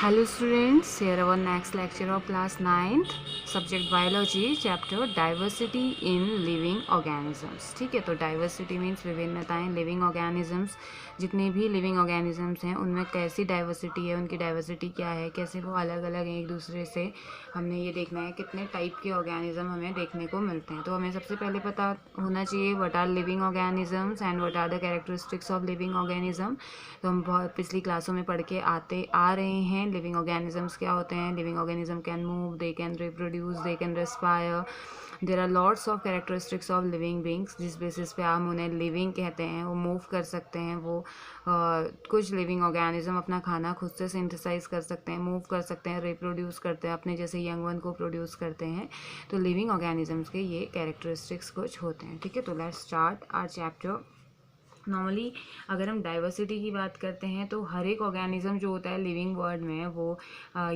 Hello students, here our next lecture of class 9th, subject biology, chapter diversity in living organisms. ठीक है, तो diversity means विभिन्नताएं, living organisms, जितने भी living organisms हैं उनमें कैसी diversity है, उनकी diversity क्या है, कैसे वो अलग अलग हैं एक दूसरे से, हमने ये देखना है कितने टाइप के organism हमें देखने को मिलते हैं. तो हमें सबसे पहले पता होना चाहिए what are living organisms and what are the characteristics of living organism. तो हम बहुत पिछली क्लासों में पढ़ के आ रहे हैं लिविंग ऑर्गेनिजम्स क्या होते हैं. Living organism can move, they can reproduce, they can respire. There are lots of characteristics of living beings जिस बेसिस पे हम उन्हें लिविंग कहते हैं. वो मूव कर सकते हैं, वो कुछ लिविंग ऑर्गेनिज्म अपना खाना खुद से सिंथेसाइज कर सकते हैं, मूव कर सकते हैं, रिप्रोड्यूस करते हैं, अपने जैसे यंग वन को प्रोड्यूस करते हैं. तो लिविंग ऑर्गेनिजम्स के ये कैरेक्टरिस्टिक्स कुछ होते हैं. ठीक है, तो let's start our chapter. Normally अगर हम डाइवर्सिटी की बात करते हैं तो हर एक ऑर्गेनिज्म जो होता है लिविंग वर्ल्ड में वो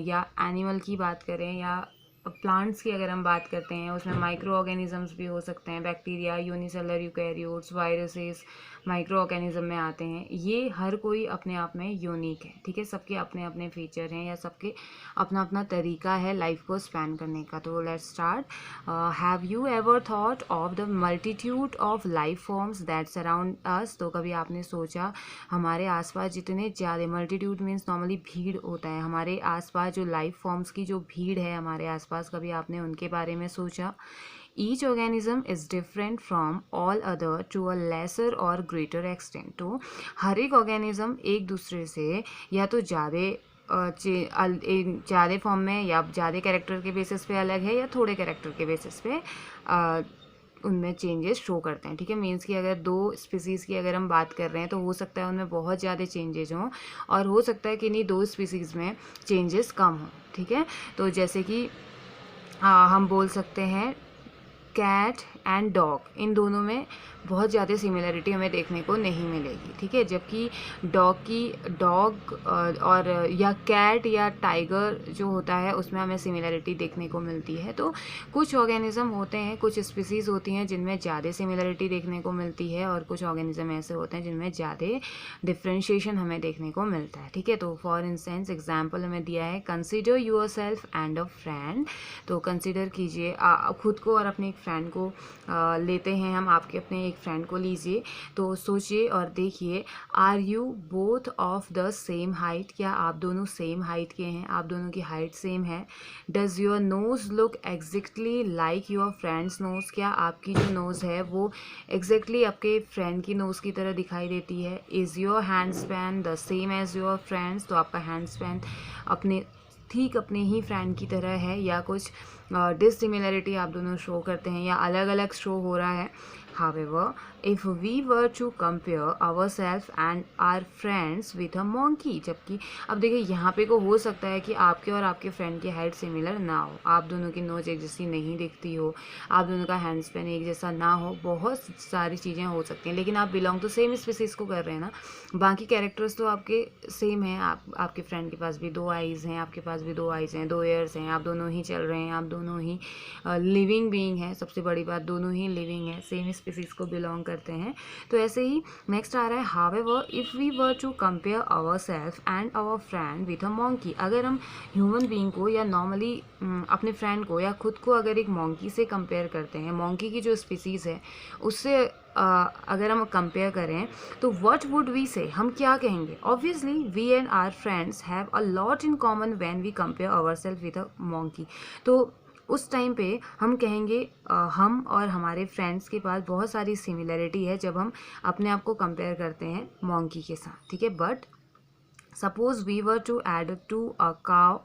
या एनिमल की बात करें या प्लांट्स की अगर हम बात करते हैं उसमें माइक्रो ऑर्गेनिजम्स भी हो सकते हैं. Bacteria, unicellular eukaryotes, viruses micro organism में आते हैं. ये हर कोई अपने आप में यूनिक है. ठीक है, सबके अपने अपने फीचर हैं या सबके अपना अपना तरीका है लाइफ को स्पैन करने का. तो let's start. Have you ever thought of the multitude of life forms that surround us. तो कभी आपने सोचा हमारे आसपास जितने ज़्यादा, मल्टीट्यूड मीन्स नॉर्मली भीड़ होता है, हमारे आसपास जो लाइफ फॉर्म्स की जो भीड़ है हमारे आसपास, कभी आपने उनके बारे में सोचा. Each organism is different from all other to a lesser or greater extent. तो हर एक ऑर्गेनिज्म एक दूसरे से या तो ज़्यादा फॉर्म में या ज़्यादा कैरेक्टर के बेसिस पे अलग है या थोड़े कैरेक्टर के बेसिस पे उनमें चेंजेस शो करते हैं. ठीक है, मीन्स कि अगर दो स्पीसीज़ की अगर हम बात कर रहे हैं तो हो सकता है उनमें बहुत ज़्यादा चेंजेस हों और हो सकता है कि नहीं दो स्पीसीज़ में चेंजेस कम हों. ठीक है, तो जैसे कि हम बोल सकते हैं कैट एंड डॉग, इन दोनों में बहुत ज़्यादा सिमिलरिटी हमें देखने को नहीं मिलेगी. ठीक है, जबकि डॉग और या कैट या टाइगर जो होता है उसमें हमें सिमिलरिटी देखने को मिलती है. तो कुछ ऑर्गेनिज्म होते हैं, कुछ स्पीसीज़ होती हैं जिनमें ज़्यादा सिमिलरिटी देखने को मिलती है और कुछ ऑर्गेनिज्म ऐसे होते हैं जिनमें ज़्यादा डिफ्रेंशिएशन हमें देखने को मिलता है. ठीक है, तो फॉर इंस्टेंस एग्जाम्पल हमें दिया है consider yourself and a friend. तो कंसिडर कीजिए खुद को और अपने एक फ्रेंड को लेते हैं हम, आपके अपने एक फ्रेंड को लीजिए. तो सोचिए और देखिए, are you both of the same height. क्या आप दोनों सेम हाइट के हैं, आप दोनों की हाइट सेम है. Does your nose look exactly like your friend's nose. क्या आपकी जो नोज़ है वो एग्जैक्टली आपके फ्रेंड की नोज़ की तरह दिखाई देती है. Is your hand span the same as your friend's. तो आपका हैंड स्पैन अपने ही फ्रेंड की तरह है या कुछ डिसिमिलरिटी आप दोनों शो करते हैं या अलग अलग शो हो रहा है. However, if we were to compare ourselves and our friends with a monkey. जबकि अब देखिए यहाँ पे को हो सकता है कि आपके और आपके फ्रेंड की हाइट सिमिलर ना हो, आप दोनों की नोज एक जैसी नहीं दिखती हो, आप दोनों का हैंड स्पैन एक जैसा ना हो, बहुत सारी चीज़ें हो सकती हैं. लेकिन आप बिलोंग तो सेम स्पीसीज़ को कर रहे हैं ना, बाकी कैरेक्टर्स तो आपके सेम हैं. आपके फ्रेंड के पास भी 2 आइज़ हैं, आपके पास भी 2 आइज़ हैं, 2 ईयर्स हैं, आप दोनों ही चल रहे हैं, आप दोनों ही लिविंग बीइंग हैं. सबसे बड़ी बात, दोनों ही लिविंग है, सेम स्पीसीज़ को बिलोंग करते हैं. तो ऐसे ही नेक्स्ट आ रहा है however if we were to compare ourself and our friend with a monkey. अगर हम ह्यूमन बीइंग को या नॉर्मली अपने फ्रेंड को या खुद को अगर एक मॉन्की से कंपेयर करते हैं, मॉन्की की जो स्पीसीज़ है उससे अगर हम कंपेयर करें तो व्हाट वुड वी से, हम क्या कहेंगे. Obviously we and our friends have a lot in common when we compare ourself with a monkey. तो उस टाइम पे हम कहेंगे हम और हमारे फ्रेंड्स के पास बहुत सारी सिमिलरिटी है जब हम अपने आप को कंपेयर करते हैं मॉन्की के साथ. ठीक है, but suppose we were to add to a cow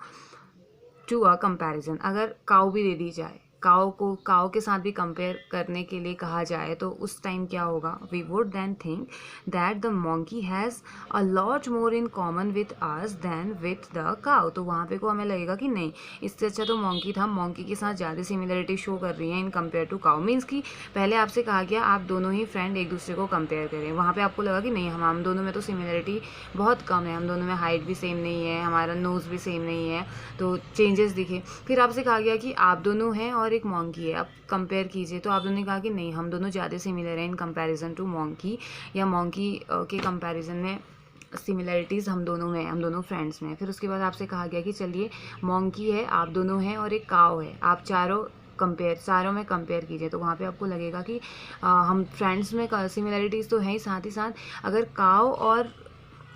to a comparison. अगर काउ भी दे दी जाए, काउ के साथ भी कंपेयर करने के लिए कहा जाए तो उस टाइम क्या होगा. We would then think that the monkey has a lot more in common with us than with the cow. तो वहाँ पे को हमें लगेगा कि नहीं, इससे अच्छा तो मॉन्की था, मॉन्की के साथ ज़्यादा सिमिलरिटी शो कर रही है in compare to cow. Means कि पहले आपसे कहा गया आप दोनों ही फ्रेंड एक दूसरे को कंपेयर करें, वहाँ पर आपको लगा कि नहीं, हम दोनों में तो सिमिलरिटी बहुत कम है, हम दोनों में हाइट भी सेम नहीं है, हमारा नोज़ भी सेम नहीं है, तो चेंजेस दिखे. फिर आपसे कहा गया कि आप दोनों हैं और एक मॉन्की है, आप कंपेयर कीजिए. तो आप दोनों ने कहा कि नहीं, हम दोनों ज़्यादा सिमिलर हैं इन कंपैरिजन टू मॉन्की, या मॉन्की के कंपैरिजन में सिमिलरिटीज़ हम दोनों में, हम दोनों फ्रेंड्स में। फिर उसके बाद आपसे कहा गया कि चलिए मॉन्की है, आप दोनों हैं, और एक काव है, आप चारों में कंपेयर कीजिए। तो वहाँ पे आपको लगेगा कि हम फ्रेंड्स में सिमिलरिटीज़ तो हैं ही, साथ ही साथ अगर काव और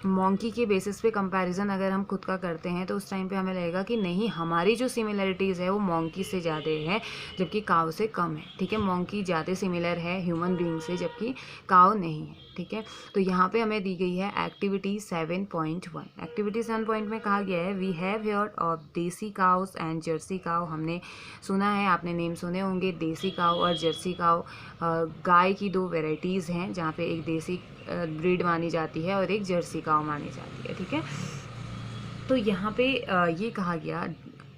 मॉन्की के बेसिस पे कंपैरिजन अगर हम खुद का करते हैं तो उस टाइम पे हमें लगेगा कि नहीं, हमारी जो सिमिलरिटीज़ है वो मॉन्की से ज़्यादा है जबकि काव से कम है। ठीक है, मॉन्की ज़्यादा सिमिलर है ह्यूमन बीइंग से जबकि काव नहीं है। ठीक है, तो यहाँ पे हमें दी गई है एक्टिविटी 7.1। एक्टिविटी 7 में कहा गया है वी हैव हियर्ड ऑफ देसी काउस एंड जर्सी काउ। हमने सुना है, आपने नेम सुने होंगे, देसी काउ और जर्सी काउ गाय की दो वेराइटीज़ हैं, जहाँ पे एक देसी ब्रीड मानी जाती है और एक जर्सी काउ मानी जाती है। ठीक है, तो यहाँ पे ये कहा गया,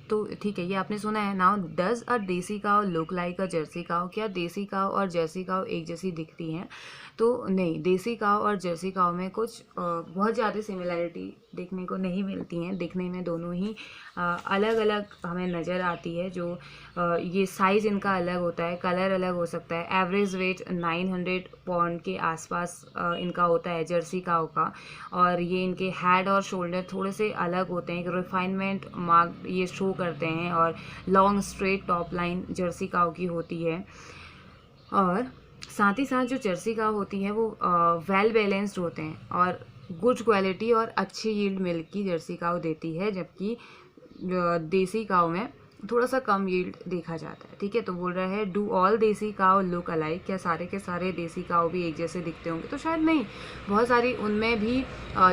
तो ठीक है, ये आपने सुना है। नाउ डज अ देसी काउ लुक लाइक अ जर्सी काउ। क्या देसी काउ और जर्सी काउ एक जैसी दिखती हैं? तो नहीं, देसी काउ और जर्सी काउ में कुछ बहुत ज़्यादा सिमिलरिटी देखने को नहीं मिलती हैं। दिखने में दोनों ही अलग अलग हमें नज़र आती है। जो ये साइज़ इनका अलग होता है, कलर अलग हो सकता है। एवरेज वेट 900 पाउंड के आसपास इनका होता है जर्सी काउ का, और ये इनके हेड और शोल्डर थोड़े से अलग होते हैं, एक रिफाइनमेंट मार्क ये शो करते हैं, और long straight top line Jersey cow की होती है। और साथ ही साथ जो जर्सी काउ होती है वो वेल बैलेंस्ड होते हैं और गुड क्वालिटी और अच्छी यील्ड मिल्क की जर्सी काउ देती है, जबकि देसी काउ में थोड़ा सा कम यील्ड देखा जाता है। ठीक है, तो बोल रहा है डू ऑल देसी काउ लुक अलाइक। क्या सारे के सारे देसी काउ भी एक जैसे दिखते होंगे? तो शायद नहीं, बहुत सारी उनमें भी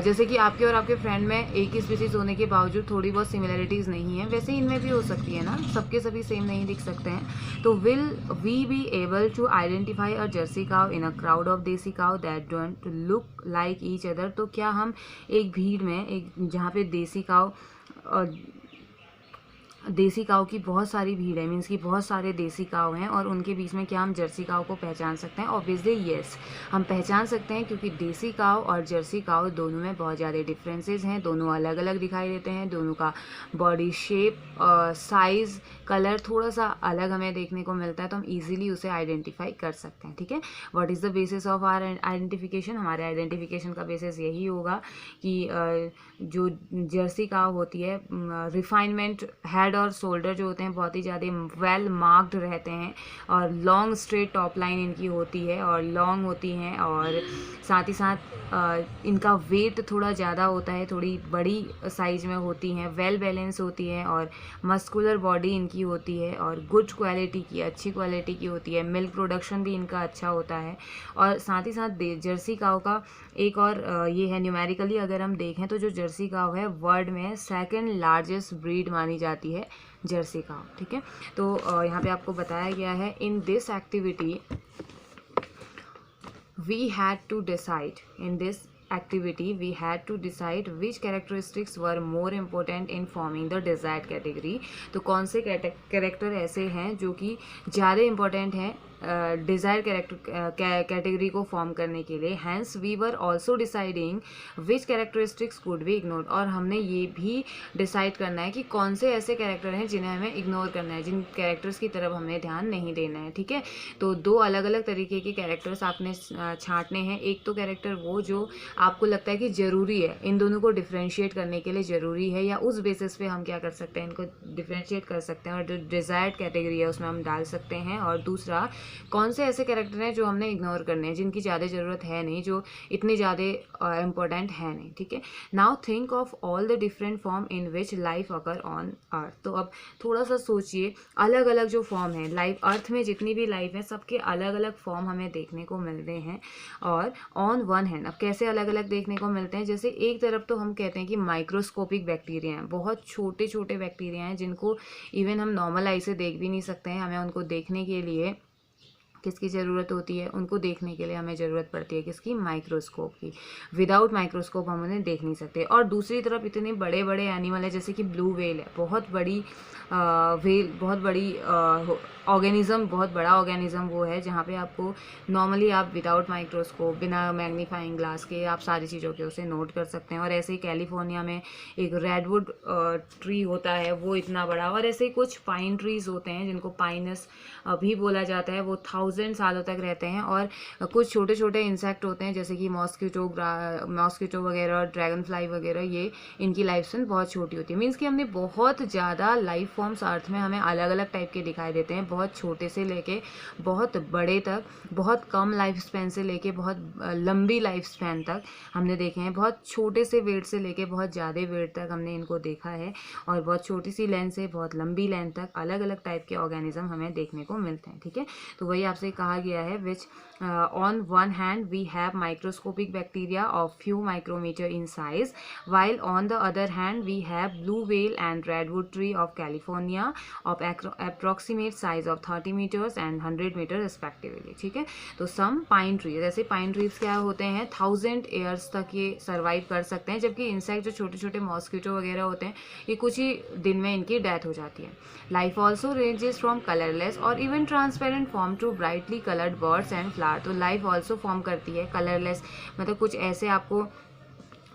जैसे कि आपके और आपके फ्रेंड में एक ही स्पीसीज होने के बावजूद थोड़ी बहुत सिमिलरिटीज़ नहीं है, वैसे ही इनमें भी हो सकती है ना, सबके सभी सेम नहीं दिख सकते हैं। तो will we be able to identify a Jersey cow in a crowd of desi cow that don't look like each other. तो क्या हम एक भीड़ में, एक जहाँ पे देसी काऊ की बहुत सारी भीड़ है, मीन्स कि बहुत सारे देसी काऊ हैं, और उनके बीच में क्या हम जर्सी काऊ को पहचान सकते हैं? ऑब्वियसली येस, हम पहचान सकते हैं, क्योंकि देसी काऊ और जर्सी काऊ दोनों में बहुत ज़्यादा डिफरेंसेस हैं। दोनों अलग अलग दिखाई देते हैं, दोनों का बॉडी शेप, साइज़, कलर थोड़ा सा अलग हमें देखने को मिलता है, तो हम ईजिली उसे आइडेंटिफाई कर सकते हैं। ठीक है, what is the basis of our identification? हमारे आइडेंटिफिकेशन का बेसिस यही होगा कि जो जर्सी काऊ होती है, रिफाइनमेंट हेड और शोल्डर जो होते हैं बहुत ही ज़्यादा वेल मार्क्ड रहते हैं, और लॉन्ग स्ट्रेट टॉप लाइन इनकी होती है और लॉन्ग होती हैं, और साथ ही साथ इनका वेट थोड़ा ज़्यादा होता है, थोड़ी बड़ी साइज़ में होती हैं, वेल बैलेंस होती हैं, और मस्कुलर बॉडी इनकी होती है, और गुड क्वालिटी की, अच्छी क्वालिटी की होती है। मिल्क प्रोडक्शन भी इनका अच्छा होता है। और साथ ही साथ जर्सी काऊ का एक और ये है, न्यूमेरिकली अगर हम देखें तो जो जर्सी काऊ है वर्ल्ड में सेकंड लार्जेस्ट ब्रीड मानी जाती है जर्सी काऊ। ठीक है, तो यहाँ पे आपको बताया गया है, in this activity we had to decide which characteristics were more important in forming the desired category। तो कौन से कैरेक्टर ऐसे हैं जो कि ज़्यादा इम्पोर्टेंट हैं डिज़ायर कैटेगरी को फॉर्म करने के लिए। Hence we were also deciding which characteristics could be ignored. और हमने ये भी डिसाइड करना है कि कौन से ऐसे कैरेक्टर हैं जिन्हें हमें इग्नोर करना है, जिन कैरेक्टर्स की तरफ हमें ध्यान नहीं देना है। ठीक है, तो दो अलग अलग तरीके के कैरेक्टर्स आपने छांटने हैं। एक तो कैरेक्टर वो जो आपको लगता है कि ज़रूरी है, इन दोनों को डिफ्रेंशिएट करने के लिए ज़रूरी है, या उस बेसिस पे हम क्या कर सकते हैं, इनको डिफ्रेंशिएट कर सकते हैं और जो डिज़ायर्ड कैटेगरी है उसमें हम डाल सकते हैं। और दूसरा, कौन से ऐसे कैरेक्टर हैं जो हमने इग्नोर करने हैं, जिनकी ज़्यादा ज़रूरत है नहीं, जो इतने ज़्यादा इम्पोर्टेंट है नहीं। ठीक है, now think of all the different form in which life occur on earth. तो अब थोड़ा सा सोचिए, अलग अलग जो फॉर्म है लाइफ, अर्थ में जितनी भी लाइफ है सबके अलग अलग फॉर्म हमें देखने को मिलते हैं। और ऑन वन हैंड, अब कैसे अलग अलग देखने को मिलते हैं? जैसे एक तरफ तो हम कहते हैं कि माइक्रोस्कोपिक बैक्टीरिया हैं, बहुत छोटे छोटे बैक्टीरिया हैं जिनको इवन हम नॉर्मल आई से देख भी नहीं सकते हैं। हमें उनको देखने के लिए किसकी ज़रूरत होती है? उनको देखने के लिए हमें ज़रूरत पड़ती है किसकी? माइक्रोस्कोप की। विदाउट माइक्रोस्कोप हम उन्हें देख नहीं सकते। और दूसरी तरफ इतने बड़े बड़े एनिमल है, जैसे कि ब्लू व्हेल है, बहुत बड़ी व्हेल, बहुत बड़ी ऑर्गेनिज्म, बहुत बड़ा ऑर्गेनिज्म वो है, जहाँ पे आपको नॉर्मली आप विदाउट माइक्रोस्कोप, बिना मैग्नीफाइंग ग्लास के आप सारी चीज़ों के उसे नोट कर सकते हैं। और ऐसे ही कैलिफोर्निया में एक रेडवुड ट्री होता है, वो इतना बड़ा, और ऐसे ही कुछ पाइन ट्रीज़ होते हैं जिनको पाइनस भी बोला जाता है, वो 1000 1000 सालों तक रहते हैं। और कुछ छोटे छोटे इंसेक्ट होते हैं जैसे कि मॉस्किटो वगैरह, ड्रैगन फ्लाई वगैरह, ये इनकी लाइफ स्पैन बहुत छोटी होती है। मीन्स कि हमने बहुत ज़्यादा लाइफ फॉर्म्स अर्थ में हमें अलग अलग टाइप के दिखाई देते हैं, बहुत छोटे से लेके बहुत बड़े तक, बहुत कम लाइफ स्पैन से लेके बहुत लंबी लाइफ स्पैन तक हमने देखे हैं। बहुत छोटे से वेट से लेके बहुत ज़्यादा वेट तक हमने इनको देखा है, और बहुत छोटी सी लेंथ से बहुत लंबी लेंथ तक अलग अलग टाइप के ऑर्गेनिज्म हमें देखने को मिलते हैं। ठीक है, तो वही आपसे कहा गया है विच on one hand we have microscopic bacteria of few micrometer in size, while on the other hand we have blue whale and redwood tree of California of approximate size of 30 meters and 100 meters respectively। ठीक है, तो some pine trees, जैसे pine trees क्या होते हैं 1000 years तक ये survive कर सकते हैं, जबकि इंसेक्ट जो छोटे छोटे मॉस्किटो वगैरह होते हैं ये कुछ ही दिन में इनकी डेथ हो जाती है। Life also ranges from colourless or even transparent form to brightly coloured birds and flower. तो लाइफ ऑल्सो फॉर्म करती है कलरलेस, मतलब कुछ ऐसे आपको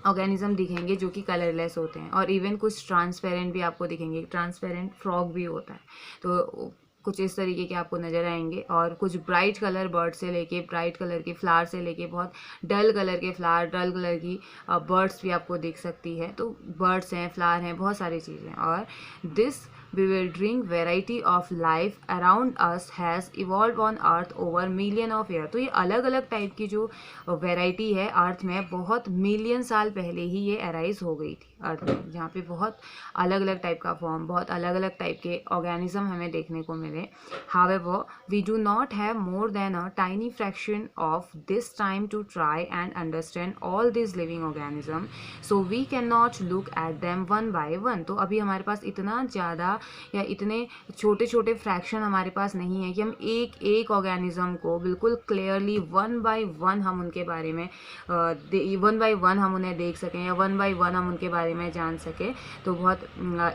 ऑर्गेनिज्म दिखेंगे जो कि कलरलेस होते हैं, और इवन कुछ ट्रांसपेरेंट भी आपको दिखेंगे, ट्रांसपेरेंट फ्रॉग भी होता है। तो कुछ इस तरीके के आपको नज़र आएंगे, और कुछ ब्राइट कलर बर्ड से लेके ब्राइट कलर के फ्लावर से लेके बहुत डल कलर के फ्लावर, डल कलर की बर्ड्स भी आपको दिख सकती है। तो बर्ड्स हैं, फ्लावर हैं, बहुत सारी चीज़ें। और this bewildering variety of life around us has evolved on earth over million of years। तो ये अलग अलग टाइप की जो वैरायटी है अर्थ में बहुत मिलियन साल पहले ही ये अराइज हो गई थी अर्थ में, जहाँ पे बहुत अलग अलग टाइप का फॉर्म, बहुत अलग अलग टाइप के ऑर्गेनिज्म हमें देखने को मिले। However, we do not have more than a tiny fraction of this time to try and understand all these living organisms, so we cannot look at them one by one। तो अभी हमारे पास इतना ज़्यादा या इतने छोटे छोटे फ्रैक्शन हमारे पास नहीं है कि हम एक एक ऑर्गेनिज्म को बिल्कुल क्लियरली वन बाय वन हम उनके बारे में वन बाय वन हम उन्हें देख सकें, या वन बाय वन हम उनके बारे में जान सकें। तो बहुत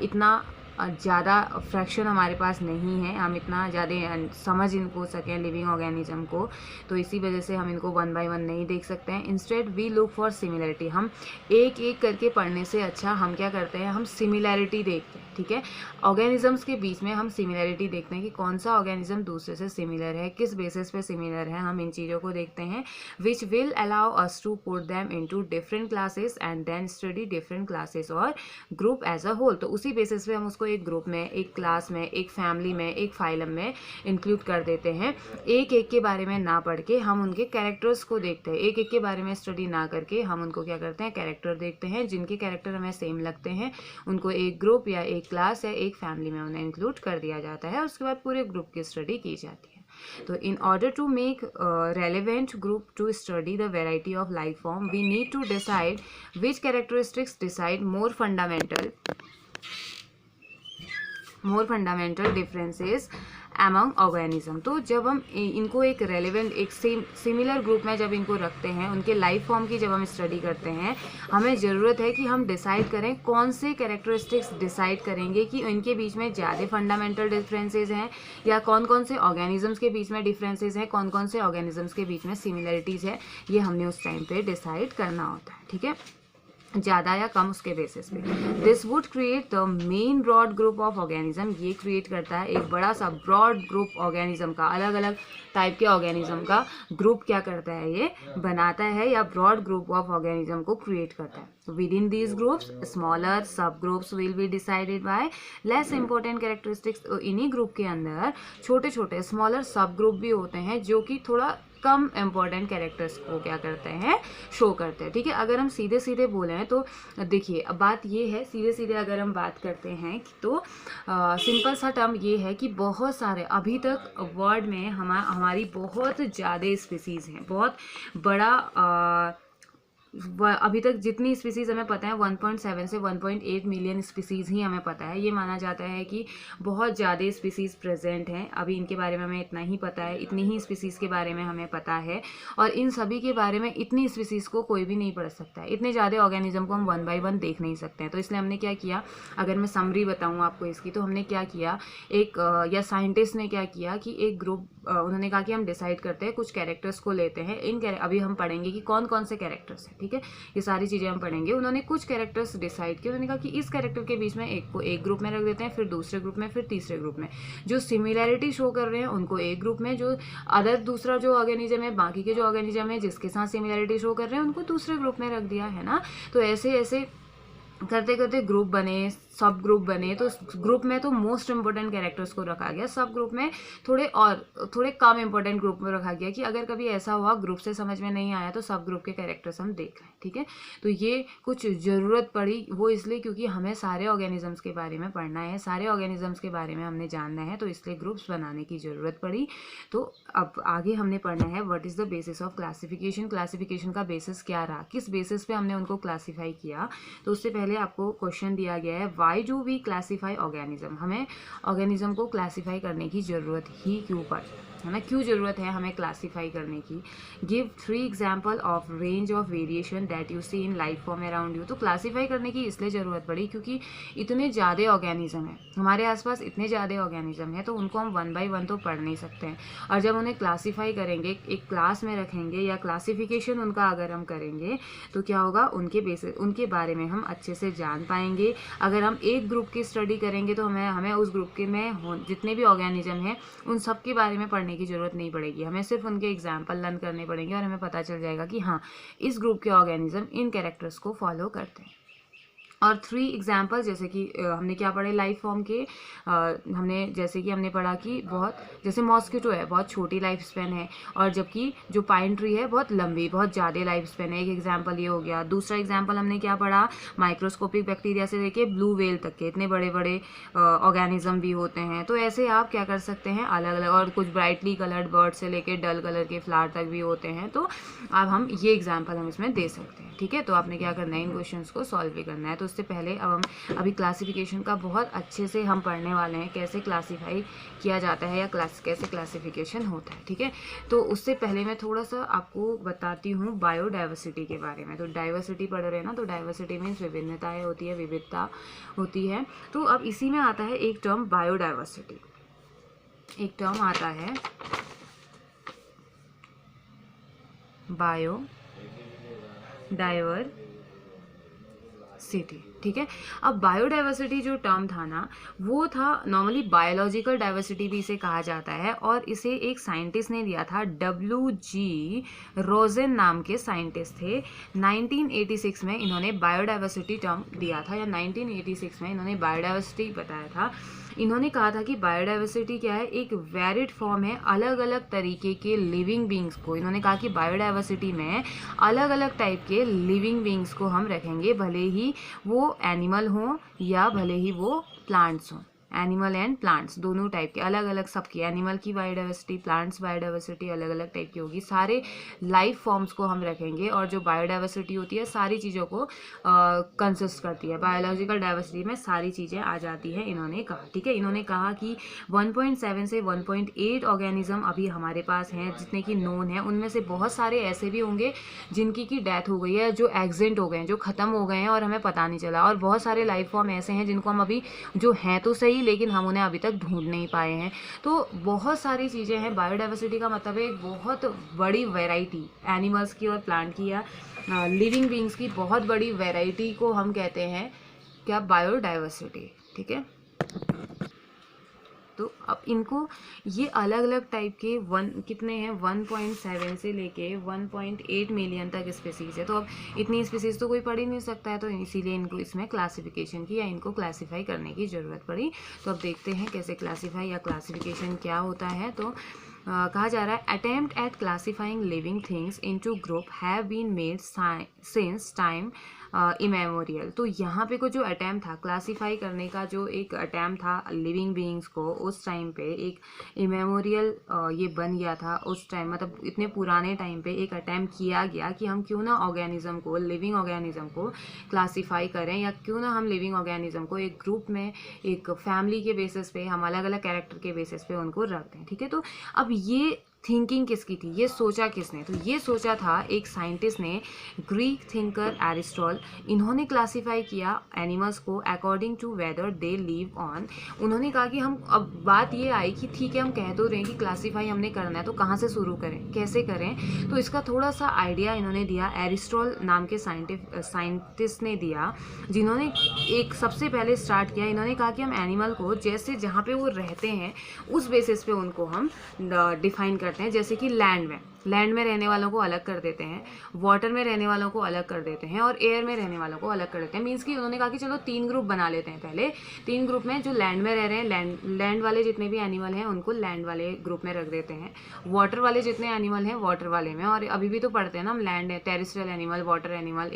इतना ज़्यादा फ्रैक्शन हमारे पास नहीं है, हम इतना ज़्यादा समझ इनको सकें लिविंग ऑर्गेनिज्म को, तो इसी वजह से हम इनको वन बाय वन नहीं देख सकते हैं। Instead we look for similarity. हम एक एक करके पढ़ने से अच्छा हम क्या करते हैं, हम सिमिलैरिटी देखते हैं। ठीक है, ऑर्गेनिजम्स के बीच में हम सिमिलैरिटी देखते हैं कि कौन सा ऑर्गेनिज्म दूसरे से सिमिलर है, किस बेसिस पे सिमिलर है, हम इन चीज़ों को देखते हैं। Which will allow us to put them into different classes and then study different classes और ग्रुप एज अ होल। तो उसी बेसिस पे हम उसको एक ग्रुप में, एक क्लास में, एक फैमिली में, एक फाइलम में इंक्लूड कर देते हैं। एक एक के बारे में ना पढ़ के हम उनके कैरेक्टर्स को देखते हैं, एक एक के बारे में स्टडी ना करके हम उनको क्या करते हैं, कैरेक्टर देखते हैं। जिनके कैरेक्टर हमें सेम लगते हैं उनको एक ग्रुप या एक क्लास या एक फैमिली में उन्हें इंक्लूड कर दिया जाता है, उसके बाद पूरे ग्रुप की स्टडी की जाती है। तो in order to make relevant group to study the variety of life form we need to decide which characteristics decide more fundamental differences among organism. तो जब हम इनको एक रेलेवेंट, एक सिमिलर ग्रुप में जब इनको रखते हैं, उनके लाइफ फॉर्म की जब हम स्टडी करते हैं, हमें ज़रूरत है कि हम डिसाइड करें कौन से कैरेक्टरिस्टिक्स डिसाइड करेंगे कि इनके बीच में ज़्यादा फंडामेंटल डिफरेंसेस हैं, या कौन कौन से ऑर्गेनिजम्स के बीच में डिफरेंसेस हैं, कौन कौन से ऑर्गेनिजम्स के बीच में सिमिलरिटीज़ है। ये हमने उस टाइम पे डिसाइड करना होता है। ठीक है, ज़्यादा या कम उसके बेसिस पे। This would create the main broad group of organism. ये क्रिएट करता है एक बड़ा सा ब्रॉड ग्रुप ऑर्गेनिज्म का, अलग अलग टाइप के ऑर्गेनिज्म का ग्रुप क्या करता है, ये बनाता है, या ब्रॉड ग्रुप ऑफ ऑर्गेनिज्म को क्रिएट करता है। Within these groups smaller sub groups will be decided by less important characteristics. इन्हीं ग्रुप के अंदर छोटे छोटे स्मॉलर सब ग्रुप भी होते हैं जो कि थोड़ा कम इम्पॉर्टेंट कैरेक्टर्स को क्या करते हैं, शो करते हैं। ठीक है, अगर हम सीधे सीधे बोलें तो देखिए अब बात ये है, सीधे सीधे अगर हम बात करते हैं तो सिंपल सा टर्म ये है कि बहुत सारे अभी तक वर्ल्ड में हमारी बहुत ज़्यादा स्पीसीज़ हैं, बहुत बड़ा अभी तक जितनी स्पीसीज़ हमें पता है 1.7 से 1.8 मिलियन स्पीसीज़ ही हमें पता है। ये माना जाता है कि बहुत ज़्यादा स्पीसीज़ प्रेजेंट हैं, अभी इनके बारे में हमें इतना ही पता है, इतनी ही स्पीसीज़ के बारे में हमें पता है, और इन सभी के बारे में इतनी स्पीसीज़ को कोई भी नहीं पढ़ सकता है, इतने ज़्यादा ऑर्गेनिज्म को हम वन बाय वन देख नहीं सकते हैं। तो इसलिए हमने क्या किया, अगर मैं समरी बताऊँ आपको इसकी, तो हमने क्या किया, या साइंटिस्ट ने क्या किया कि एक ग्रुप उन्होंने कहा कि हम डिसाइड करते हैं, कुछ कैरेक्टर्स को लेते हैं, अभी हम पढ़ेंगे कि कौन कौन से कैरेक्टर्स हैं। ठीक है, ये सारी चीज़ें हम पढ़ेंगे। उन्होंने कुछ कैरेक्टर्स डिसाइड किए, उन्होंने कहा कि इस कैरेक्टर के बीच में एक को एक ग्रुप में रख देते हैं, फिर दूसरे ग्रुप में, फिर तीसरे ग्रुप में। जो सिमिलैरिटी शो कर रहे हैं उनको एक ग्रुप में, जो अदर दूसरा जो ऑर्गेनिज्म है, बाकी के जो ऑर्गेनिज्म है जिसके साथ सिमिलैरिटी शो कर रहे हैं उनको दूसरे ग्रुप में रख दिया है ना। तो ऐसे ऐसे करते करते ग्रुप बने, सब ग्रुप बने। तो ग्रुप में तो मोस्ट इंपॉर्टेंट कैरेक्टर्स को रखा गया, सब ग्रुप में थोड़े कम इंपॉर्टेंट ग्रुप में रखा गया कि अगर कभी ऐसा हुआ ग्रुप से समझ में नहीं आया तो सब ग्रुप के कैरेक्टर्स हम देख लें, ठीक है। तो ये कुछ ज़रूरत पड़ी, वो इसलिए क्योंकि हमें सारे ऑर्गेनिजम्स के बारे में पढ़ना है, सारे ऑर्गेनिजम्स के बारे में हमने जानना है, तो इसलिए ग्रुप्स बनाने की ज़रूरत पड़ी। तो अब आगे हमने पढ़ना है what is the basis of classification, classification का बेसिस क्या रहा, किस बेसिस पे हमने उनको क्लासीफाई किया। तो उससे पहले आपको क्वेश्चन दिया गया है why do we classify organism, हमें ऑर्गेनिज्म को क्लासीफाई करने की ज़रूरत ही क्यों पड़ी, है ना, क्यों ज़रूरत है हमें क्लासीफाई करने की। Give 3 example of range of variation that you see in life form around you. तो क्लासीफाई करने की इसलिए ज़रूरत पड़ी क्योंकि इतने ज़्यादा ऑर्गेनिज्म हैं हमारे आसपास, इतने ज़्यादा ऑर्गेनिज्म हैं, तो उनको हम 1 बाय 1 तो पढ़ नहीं सकते हैं। और जब उन्हें क्लासीफाई करेंगे, एक क्लास में रखेंगे या क्लासिफिकेशन उनका अगर हम करेंगे तो क्या होगा, उनके बारे में हम अच्छे से जान पाएंगे। अगर हम एक ग्रुप की स्टडी करेंगे तो हमें उस ग्रुप के में जितने भी ऑर्गेनिज्म हैं उन सब के बारे में पढ़ने की ज़रूरत नहीं पड़ेगी, हमें सिर्फ उनके एग्जाम्पल लर्न करने पड़ेंगे और हमें पता चल जाएगा कि हाँ इस ग्रुप के ऑर्गेनिज्म इन कैरेक्टर्स को फॉलो करते हैं। और 3 एग्जाम्पल जैसे कि हमने क्या पढ़े लाइफ फॉर्म के, हमने पढ़ा कि बहुत जैसे मॉस्किटो है बहुत छोटी लाइफ स्पेन है, और जबकि जो पाइन ट्री है बहुत लंबी, बहुत ज़्यादा लाइफ स्पेन है। एक एग्जाम्पल ये हो गया। दूसरा एग्जाम्पल हमने क्या पढ़ा, माइक्रोस्कोपिक बैक्टीरिया से लेके ब्लू व्हेल तक के इतने बड़े बड़े ऑर्गेनिज्म भी होते हैं। तो ऐसे आप क्या कर सकते हैं अलग अलग, और कुछ ब्राइटली कलर्ड बर्ड से लेके डल कलर के फ्लावर तक भी होते हैं। तो अब हम ये एग्जाम्पल हम इसमें दे सकते हैं, ठीक है। तो आपने क्या करना है, इन क्वेश्चंस को सॉल्व भी करना है। तो उससे पहले अब हम अभी क्लासिफिकेशन का बहुत अच्छे से हम पढ़ने वाले हैं, कैसे क्लासीफाई किया जाता है या कैसे क्लासिफिकेशन होता है, ठीक है। तो उससे पहले मैं थोड़ा सा आपको बताती हूँ बायोडाइवर्सिटी के बारे में। तो डाइवर्सिटी पढ़ रहे हैं ना, तो डाइवर्सिटी मीन्स विभिन्नताएं होती है, विविधता होती है। तो अब इसी में आता है एक टर्म बायोडाइवर्सिटी, एक टर्म आता है बायोडाइवर्सिटी, ठीक है। अब बायोडाइवर्सिटी जो टर्म था ना, वो था नॉर्मली बायोलॉजिकल डाइवर्सिटी भी इसे कहा जाता है, और इसे एक साइंटिस्ट ने दिया था, WG रोजेन नाम के साइंटिस्ट थे। 1986 में इन्होंने बायोडाइवर्सिटी टर्म दिया था, या 1986 में इन्होंने बायोडाइवर्सिटी बताया था। इन्होंने कहा था कि बायोडाइवर्सिटी क्या है, एक वैरिड फॉर्म है अलग अलग तरीके के लिविंग बींग्स को। इन्होंने कहा कि बायोडाइवर्सिटी में अलग अलग टाइप के लिविंग बींग्स को हम रखेंगे, भले ही वो एनिमल हों या भले ही वो प्लांट्स हों। एनिमल एंड प्लांट्स दोनों टाइप के, अलग अलग सबकी, एनिमल की बायोडाइवर्सिटी, प्लांट्स बायोडाइवर्सिटी अलग अलग टाइप की होगी। सारे लाइफ फॉर्म्स को हम रखेंगे, और जो बायोडाइवर्सिटी होती है सारी चीज़ों को कंसिस्ट करती है। बायोलॉजिकल डाइवर्सिटी में सारी चीज़ें आ जाती हैं, इन्होंने कहा, ठीक है। इन्होंने कहा कि 1.7 से 1.8 ऑर्गेनिज्म अभी हमारे पास हैं, जितने की नोन है। उनमें से बहुत सारे ऐसे भी होंगे जिनकी की डेथ हो गई है, जो एक्सिडेंट हो गए हैं, जो ख़त्म हो गए हैं और हमें पता नहीं चला। और बहुत सारे लाइफ फॉर्म ऐसे हैं जिनको हम अभी, जो हैं तो सही लेकिन हम उन्हें अभी तक ढूंढ नहीं पाए हैं। तो बहुत सारी चीज़ें हैं। बायोडाइवर्सिटी का मतलब है एक बहुत बड़ी वैरायटी एनिमल्स की और प्लांट की या लिविंग बींग्स की बहुत बड़ी वैरायटी को हम कहते हैं क्या, बायोडाइवर्सिटी, ठीक है। तो अब इनको ये अलग अलग टाइप के कितने हैं, 1.7 से लेके 1.8 मिलियन तक स्पीसीज़ है। तो अब इतनी स्पीसीज़ तो कोई पढ़ ही नहीं सकता है, तो इसीलिए इनको इसमें क्लासिफिकेशन की या इनको क्लासीफाई करने की ज़रूरत पड़ी। तो अब देखते हैं कैसे क्लासीफाई या क्लासिफिकेशन क्या होता है। तो कहा जा रहा है, attempt at classifying living things into group have been made since time immemorial. तो यहाँ पे को जो अटैम्प्ट था क्लासीफाई करने का, जो एक अटैम्प्ट था लिविंग बीइंग्स को, उस टाइम पे एक इमेमोरियल ये बन गया था। उस टाइम मतलब इतने पुराने टाइम पे एक अटैम्प्ट किया गया कि हम क्यों ना ऑर्गेनिज्म को, लिविंग ऑर्गेनिज्म को क्लासीफाई करें, या क्यों ना हम लिविंग ऑर्गेनिज्म को एक ग्रुप में, एक फैमिली के बेसिस पे, हम अलग अलग कैरेक्टर के बेसिस पे उनको रख दें, ठीक है। तो अब ये थिंकिंग किसकी थी, ये सोचा किसने, तो ये सोचा था एक साइंटिस्ट ने, ग्रीक थिंकर एरिस्टॉटल। इन्होंने क्लासीफाई किया एनिमल्स को according to whether they live on. उन्होंने कहा कि हम, अब बात ये आई कि ठीक है हम कह तो रहे हैं कि क्लासीफाई हमने करना है, तो कहाँ से शुरू करें, कैसे करें, तो इसका थोड़ा सा आइडिया इन्होंने दिया, एरिस्टॉटल नाम के साइंटिस्ट ने दिया, जिन्होंने एक सबसे पहले स्टार्ट किया। इन्होंने कहा कि हम एनिमल को जैसे जहाँ पे वो रहते हैं उस बेसिस पे उनको हम डिफाइन करते हैं। जैसे कि लैंड में रहने वालों को अलग कर देते हैं, वाटर में रहने वालों को अलग कर देते हैं, और एयर में रहने वालों को अलग कर देते हैं। मीन्स कि उन्होंने कहा कि चलो 3 ग्रुप बना लेते हैं। पहले 3 ग्रुप में जो लैंड में रह रहे हैं, लैंड वाले जितने भी एनिमल हैं उनको लैंड वाले ग्रुप में रख देते हैं, वाटर वाले जितने एनिमल हैं वाटर वाले में, और अभी भी तो पढ़ते हैं ना हम, लैंड है, terrestrial animal, water animal,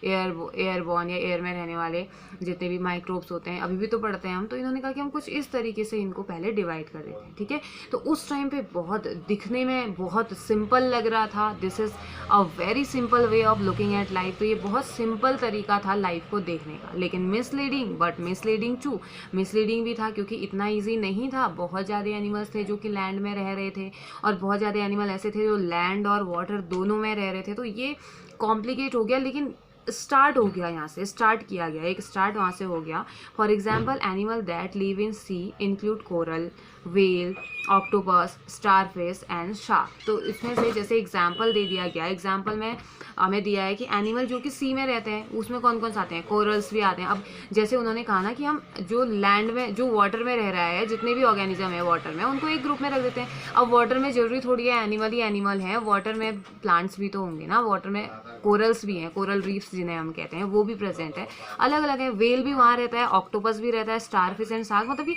airborne या एयर में रहने वाले जितने भी माइक्रोब्स होते हैं, अभी भी तो पढ़ते हैं हम। तो इन्होंने कहा कि हम कुछ इस तरीके से इनको पहले डिवाइड कर देते हैं, ठीक है। तो उस टाइम पे बहुत दिखने में बहुत सिंपल लग रहा था, this is a very simple way of looking at life, तो ये बहुत सिंपल तरीका था लाइफ को देखने का, लेकिन misleading, but misleading too, misleading भी था क्योंकि इतना ईजी नहीं था। बहुत ज़्यादा एनिमल्स थे जो कि लैंड में रह रहे थे, और बहुत ज़्यादा एनिमल ऐसे थे जो लैंड और वाटर दोनों में रह रहे थे, तो ये कॉम्प्लिकेट हो गया। लेकिन स्टार्ट हो गया, यहाँ से स्टार्ट किया गया, एक स्टार्ट वहाँ से हो गया। For example animal that live in sea include coral, whale, octopus, starfish and shark. तो इसमें से जैसे एग्जाम्पल दे दिया गया, एग्जाम्पल में हमें दिया है कि एनिमल जो कि सी में रहते हैं उसमें कौन कौन से आते हैं, कोरल्स भी आते हैं। अब जैसे उन्होंने कहा ना कि हम जो लैंड में, जो वाटर में रह रहा है, जितने भी ऑर्गेनिज्म है वाटर में, उनको एक ग्रुप में रख देते हैं। अब वाटर में जरूरी थोड़ी है एनिमल ही एनिमल है, वाटर में प्लांट्स भी तो होंगे ना, वाटर में कोरल्स भी हैं, कोरल रीफ्स जिन्हें हम कहते हैं, वो भी प्रेजेंट है, अलग अलग है। वेल भी वहाँ रहता है, ऑक्टोपस भी रहता है, स्टारफिश एंड शार्क, मतलब कि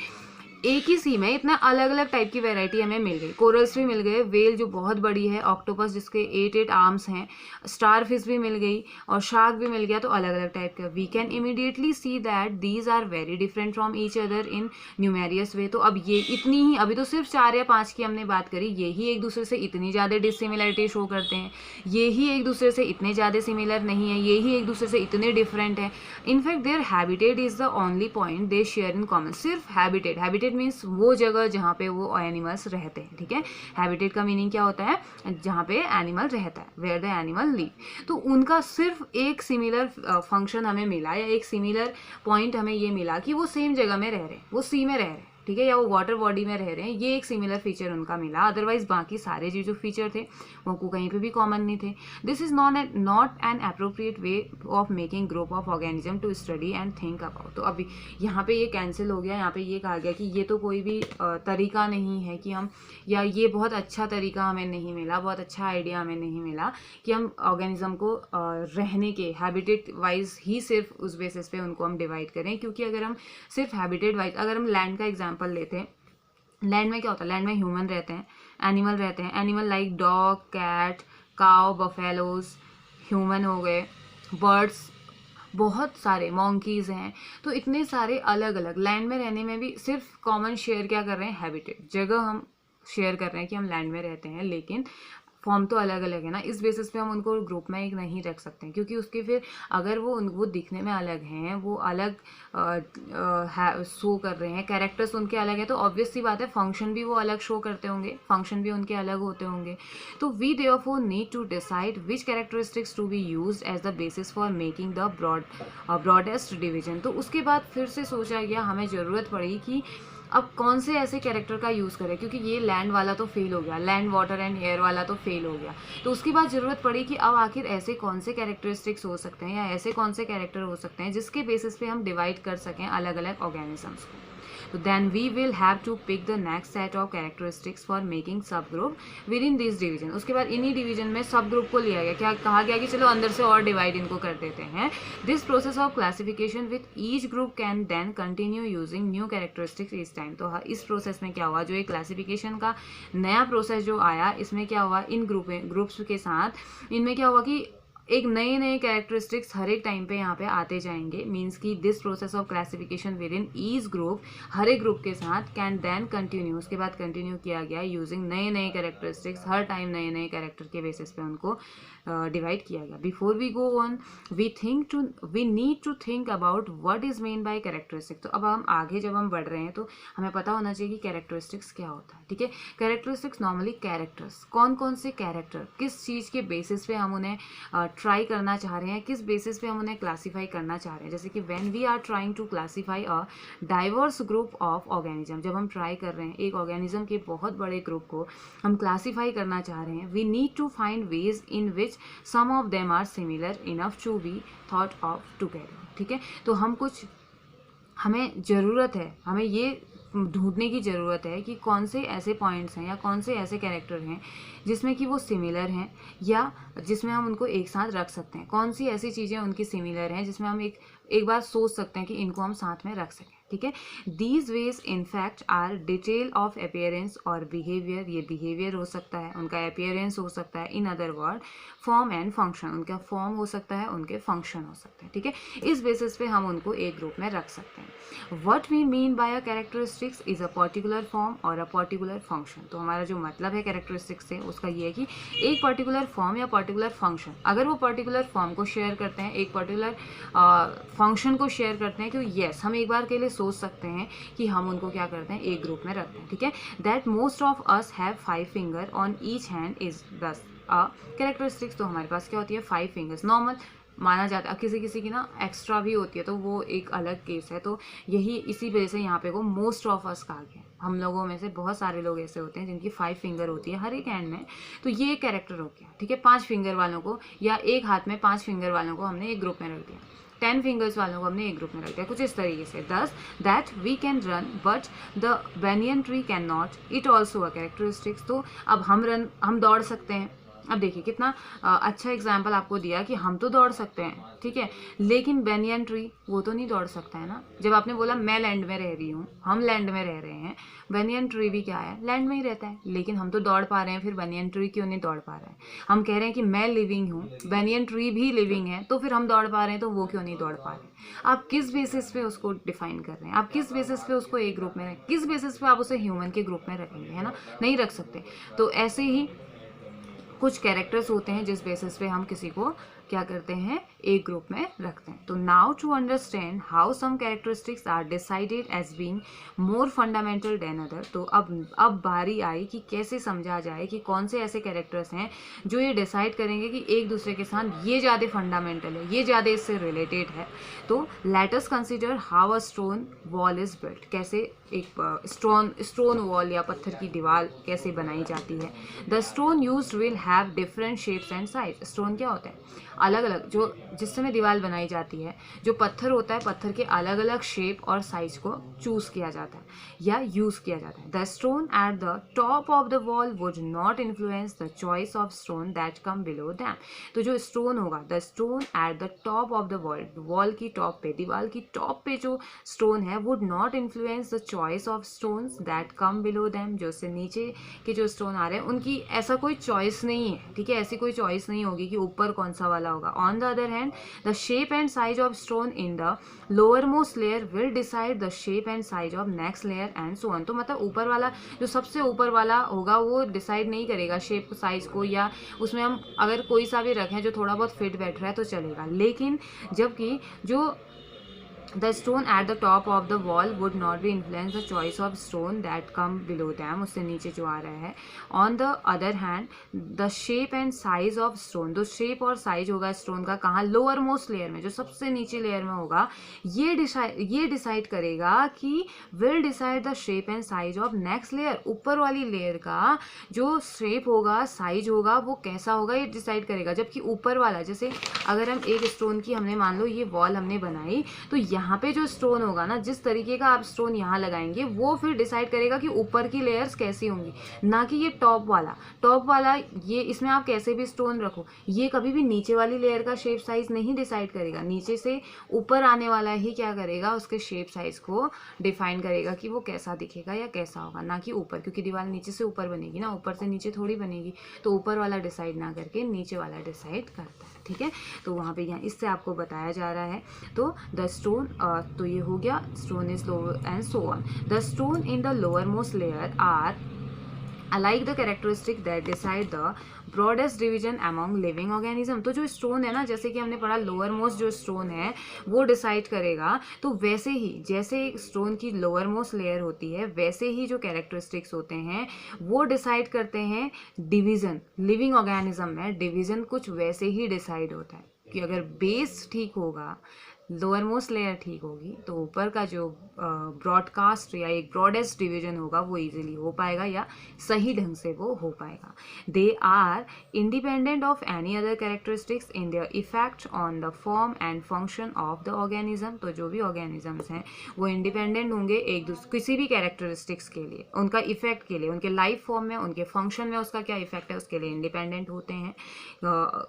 एक ही सी में इतना अलग अलग टाइप की वैरायटी हमें मिल गई। कोरल्स भी मिल गए, वेल जो बहुत बड़ी है, ऑक्टोपस जिसके 8 आर्म्स हैं, स्टारफिश भी मिल गई, और शार्क भी मिल गया, तो अलग अलग टाइप का। We can immediately see that these are very different from each other in numerous way. तो अब ये इतनी ही, अभी तो सिर्फ 4 या 5 की हमने बात करी, ये ही एक दूसरे से इतनी ज़्यादा डिसिमिलरिटी शो करते हैं, ये ही एक दूसरे से इतने ज़्यादा सिमिलर नहीं है, ये ही एक दूसरे से इतने डिफरेंट है। In fact their habitat is the only point they share in common. सिर्फ हैबिटेट मीन्स वो जगह जहाँ पे वो एनिमल्स रहते हैं, ठीक है। हैबिटेट का मीनिंग क्या होता है, जहाँ पे एनिमल रहता है, वेयर द एनिमल लिव। तो उनका सिर्फ एक सिमिलर फंक्शन हमें मिला, या एक सिमिलर पॉइंट हमें ये मिला कि वो सेम जगह में रह रहे हैं, वो सी में रह रहे हैं, ठीक है, या वो वाटर बॉडी में रह रहे हैं, ये एक सिमिलर फीचर उनका मिला। अदरवाइज बाकी सारे जो फीचर थे वो कहीं पे भी कॉमन नहीं थे। This is not an appropriate way of making group of organism to study and think about. तो अभी यहाँ पे ये कैंसिल हो गया, यहाँ पे ये कहा गया कि ये तो कोई भी तरीका नहीं है कि हम, या ये बहुत अच्छा तरीका हमें नहीं मिला, बहुत अच्छा आइडिया हमें नहीं मिला कि हम ऑर्गेनिज्म को रहने के हैबिटेट वाइज ही सिर्फ उस बेसिस पे उनको हम डिवाइड करें। क्योंकि अगर हम सिर्फ हैबिटेट वाइज, अगर हम लैंड का एग्जाम्पल लेते हैं, लैंड में क्या होता है, लैंड में ह्यूमन रहते हैं, एनिमल रहते हैं, animal like dog, cat, cow, buffaloes, human हो गए, बर्ड्स, बहुत सारे मॉन्कीज़ हैं। तो इतने सारे अलग अलग लैंड में रहने में भी सिर्फ कॉमन शेयर क्या कर रहे हैं, हैबिटेट, जगह हम शेयर कर रहे हैं कि हम लैंड में रहते हैं, लेकिन फॉर्म तो अलग अलग है ना। इस बेसिस पे हम उनको ग्रुप में एक नहीं रख सकते हैं, क्योंकि उसके फिर अगर वो दिखने में अलग हैं, वो अलग शो कर रहे हैं, कैरेक्टर्स उनके अलग है, तो ऑब्वियस सी बात है फंक्शन भी वो अलग शो करते होंगे, फंक्शन भी उनके अलग होते होंगे। तो we therefore need to decide which characteristics to be used as the basis for making the broadest division. तो उसके बाद फिर से सोचा गया, हमें ज़रूरत पड़ी कि अब कौन से ऐसे कैरेक्टर का यूज़ करें, क्योंकि ये लैंड वाला तो फेल हो गया, लैंड वाटर एंड एयर वाला तो फेल हो गया। तो उसके बाद ज़रूरत पड़ी कि अब आखिर ऐसे कौन से कैरेक्टरिस्टिक्स हो सकते हैं, या ऐसे कौन से कैरेक्टर हो सकते हैं जिसके बेसिस पे हम डिवाइड कर सकें अलग अलग ऑर्गेनिजम्स को। तो then we will have to pick the next set of characteristics for making sub group within this division. उसके बाद इन्हीं डिवीजन में सब ग्रुप को लिया गया, क्या कहा गया कि चलो अंदर से और डिवाइड इनको कर देते हैं। This process of classification with each group can then continue using new characteristics इस टाइम। तो इस प्रोसेस में क्या हुआ, जो एक क्लासिफिकेशन का नया प्रोसेस जो आया, इसमें क्या हुआ, इन ग्रुप्स के साथ इनमें क्या हुआ कि एक नए नए कैरेक्टरिस्टिक्स हर एक टाइम पे यहाँ पे आते जाएंगे। मीन्स कि this process of classification within each group, हर एक ग्रुप के साथ कैन देन कंटिन्यू, उसके बाद कंटिन्यू किया गया यूजिंग नए नए कैरेक्टरिस्टिक्स, हर टाइम नए नए कैरेक्टर के बेसिस पे उनको डिवाइड किया गया। Before we go on we need to think about what is mean by characteristic. तो अब हम आगे जब हम बढ़ रहे हैं तो हमें पता होना चाहिए कि कैरेक्टरिस्टिक्स क्या होता है। ठीक है, कैरेक्टरिस्टिक्स नॉर्मली कैरेक्टर्स, कौन कौन से कैरेक्टर किस चीज़ के बेसिस पे हम उन्हें ट्राई करना चाह रहे हैं, किस बेसिस पे हम उन्हें क्लासीफाई करना चाह रहे हैं। जैसे कि when we are trying to classify a diverse group of organism, जब हम ट्राई कर रहे हैं एक ऑर्गेनिज्म के बहुत बड़े ग्रुप को हम क्लासीफाई करना चाह रहे हैं, we need to find ways in which some of them are similar enough to be thought of together. ठीक है, तो हमें ज़रूरत है, हमें ये ढूंढने की ज़रूरत है कि कौन से ऐसे पॉइंट्स हैं या कौन से ऐसे कैरेक्टर हैं जिसमें कि वो सिमिलर हैं या जिसमें हम उनको एक साथ रख सकते हैं। कौन सी ऐसी चीज़ें उनकी सिमिलर हैं जिसमें हम एक बार सोच सकते हैं कि इनको हम साथ में रख सकें। ठीक है, these ways in fact are detail of appearance और बिहेवियर, ये बिहेवियर हो सकता है, उनका अपियरेंस हो सकता है, in other word form and function, उनका फॉर्म हो सकता है, उनके फंक्शन हो सकते हैं। ठीक है, इस बेसिस पे हम उनको एक ग्रुप में रख सकते हैं। What we mean by a characteristics is a particular form और अ पर्टिकुलर फंक्शन। तो हमारा जो मतलब है कैरेक्टरिस्टिक्स से उसका ये है कि एक पर्टिकुलर फॉर्म या पर्टिकुलर फंक्शन, अगर वो पर्टिकुलर फॉर्म को शेयर करते हैं, एक पर्टिकुलर फंक्शन को शेयर करते हैं, कि येस हम एक बार के लिए सोच सकते हैं कि हम उनको क्या करते हैं, एक ग्रुप में रखते हैं। ठीक है, that most of us have 5 finger on each hand is दस कैरेक्टरिस्टिक्स। तो हमारे पास क्या होती है, 5 फिंगर्स नॉर्मल माना जाता है। किसी किसी की ना एक्स्ट्रा भी होती है तो वो एक अलग केस है। तो यही इसी वजह से यहाँ पे को मोस्ट ऑफ अस कहा गया। हम लोगों में से बहुत सारे लोग ऐसे होते हैं जिनकी 5 फिंगर होती है हर एक हैंड में, तो ये एक कैरेक्टर हो गया। ठीक है, 5 फिंगर वालों को या एक हाथ में 5 फिंगर वालों को हमने एक ग्रुप में रख दिया, 10 फिंगर्स वालों को हमने एक ग्रुप में रख दिया, कुछ इस तरीके से। Thus that we can run but the banyan tree can not, it also a characteristics. तो अब हम दौड़ सकते हैं। अब देखिए कितना अच्छा एग्जाम्पल आपको दिया कि हम तो दौड़ सकते हैं, ठीक है, लेकिन banyan ट्री वो तो नहीं दौड़ सकता है ना। जब आपने बोला मैं लैंड में रह रही हूँ, हम लैंड में रह रहे हैं, banyan ट्री भी क्या है, लैंड में ही रहता है, लेकिन हम तो दौड़ पा रहे हैं, फिर banyan ट्री क्यों नहीं दौड़ पा रहा है। हम कह रहे हैं कि मैं लिविंग हूँ, banyan ट्री भी लिविंग है, तो फिर हम दौड़ पा रहे हैं, तो वो क्यों नहीं दौड़ पा रहे। आप किस बेसिस पे उसको डिफाइन कर रहे हैं, आप किस बेसिस पे उसको एक ग्रुप में रखें, किस बेसिस पे आप उसे ह्यूमन के ग्रुप में रखेंगे, है ना, नहीं रख सकते। तो ऐसे ही कुछ कैरेक्टर्स होते हैं जिस बेसिस पे हम किसी को क्या करते हैं, एक ग्रुप में रखते हैं। तो now to understand how some characteristics are decided as being more fundamental than other. तो अब बारी आई कि कैसे समझा जाए कि कौन से ऐसे कैरेक्टर्स हैं जो ये डिसाइड करेंगे कि एक दूसरे के साथ ये ज़्यादा फंडामेंटल है, ये ज़्यादा इससे रिलेटेड है। तो let us consider how a stone wall is built, कैसे एक स्टोन वॉल या पत्थर की दीवार कैसे बनाई जाती है। The stone used will have different shapes and size. Stone क्या होता है, अलग अलग, जो जिस समय दीवार बनाई जाती है, जो पत्थर होता है, पत्थर के अलग अलग शेप और साइज को चूज किया जाता है या यूज किया जाता है। The stone at the top of the wall would not influence the choice of stone that come below them. तो जो स्टोन होगा, the stone at the top of the wall की टॉप पे, दीवार की टॉप पे जो स्टोन है, would not influence the choice of stones that come below them. जो उससे नीचे के जो स्टोन आ रहे हैं उनकी ऐसा कोई चॉइस नहीं है, ठीक है, ऐसी कोई चॉइस नहीं होगी कि ऊपर कौन सा वाला होगा। On the other hand the shape and size of stone in the lower most layer will decide the shape and size of next layer and so on. तो मतलब ऊपर वाला, जो सबसे ऊपर वाला होगा, वो डिसाइड नहीं करेगा शेप साइज को, या उसमें हम अगर कोई सा भी रखें जो थोड़ा बहुत फिट बैठ रहा है तो चलेगा। लेकिन जबकि जो the stone at the top of the wall would not be influence the choice of stone that come below them, उससे नीचे जो आ रहा है। on the other hand the shape and size of stone, तो shape और size होगा stone का कहाँ, लोअर मोस्ट लेयर में, जो सबसे नीचे लेयर में होगा, ये डिसाइड करेगा कि will decide the shape and size of next layer, ऊपर वाली लेयर का जो शेप होगा, साइज होगा, वो कैसा होगा, ये डिसाइड करेगा। जबकि ऊपर वाला, जैसे अगर हम एक स्टोन की, हमने मान लो ये वॉल हमने बनाई, तो यहाँ पे जो स्टोन होगा ना, जिस तरीके का आप स्टोन यहाँ लगाएंगे, वो फिर डिसाइड करेगा कि ऊपर की लेयर्स कैसी होंगी, ना कि ये टॉप वाला ये इसमें आप कैसे भी स्टोन रखो, ये कभी भी नीचे वाली लेयर का शेप साइज नहीं डिसाइड करेगा। नीचे से ऊपर आने वाला ही क्या करेगा, उसके शेप साइज को डिफाइन करेगा कि वो कैसा दिखेगा या कैसा होगा, ना कि ऊपर, क्योंकि दीवार नीचे से ऊपर बनेगी ना, ऊपर से नीचे थोड़ी बनेगी। तो ऊपर वाला डिसाइड ना करके नीचे वाला डिसाइड करता है। ठीक है। तो वहाँ पे यहाँ इससे आपको बताया जा रहा है। तो द स्टोन, तो ये हो गया stone is lower and so on. The stone in the lower most layer are alike the characteristic that decide the broadest division among living organism। तो जो स्टोन है ना, जैसे कि हमने पढ़ा लोअर मोस्ट जो स्टोन है वो डिसाइड करेगा, तो वैसे ही जैसे स्टोन की लोअर मोस्ट लेयर होती है वैसे ही जो कैरेक्टरिस्टिक्स होते हैं वो डिसाइड करते हैं डिवीजन। लिविंग ऑर्गेनिज्म में डिवीजन कुछ वैसे ही डिसाइड होता है कि अगर बेस ठीक होगा, लोअर मोस्ट लेयर ठीक होगी, तो ऊपर का जो ब्रॉडकास्ट या एक ब्रॉडेस्ट डिवीजन होगा वो इजीली हो पाएगा या सही ढंग से वो हो पाएगा। They are independent of any other characteristics in their effect on the form and function of the organism. तो जो भी ऑर्गेनिजम्स हैं वो इंडिपेंडेंट होंगे एक दूसरे किसी भी कैरेक्टरिस्टिक्स के लिए, उनका इफेक्ट के लिए, उनके लाइफ फॉर्म में, उनके फंक्शन में उसका क्या इफेक्ट है उसके लिए इंडिपेंडेंट होते हैं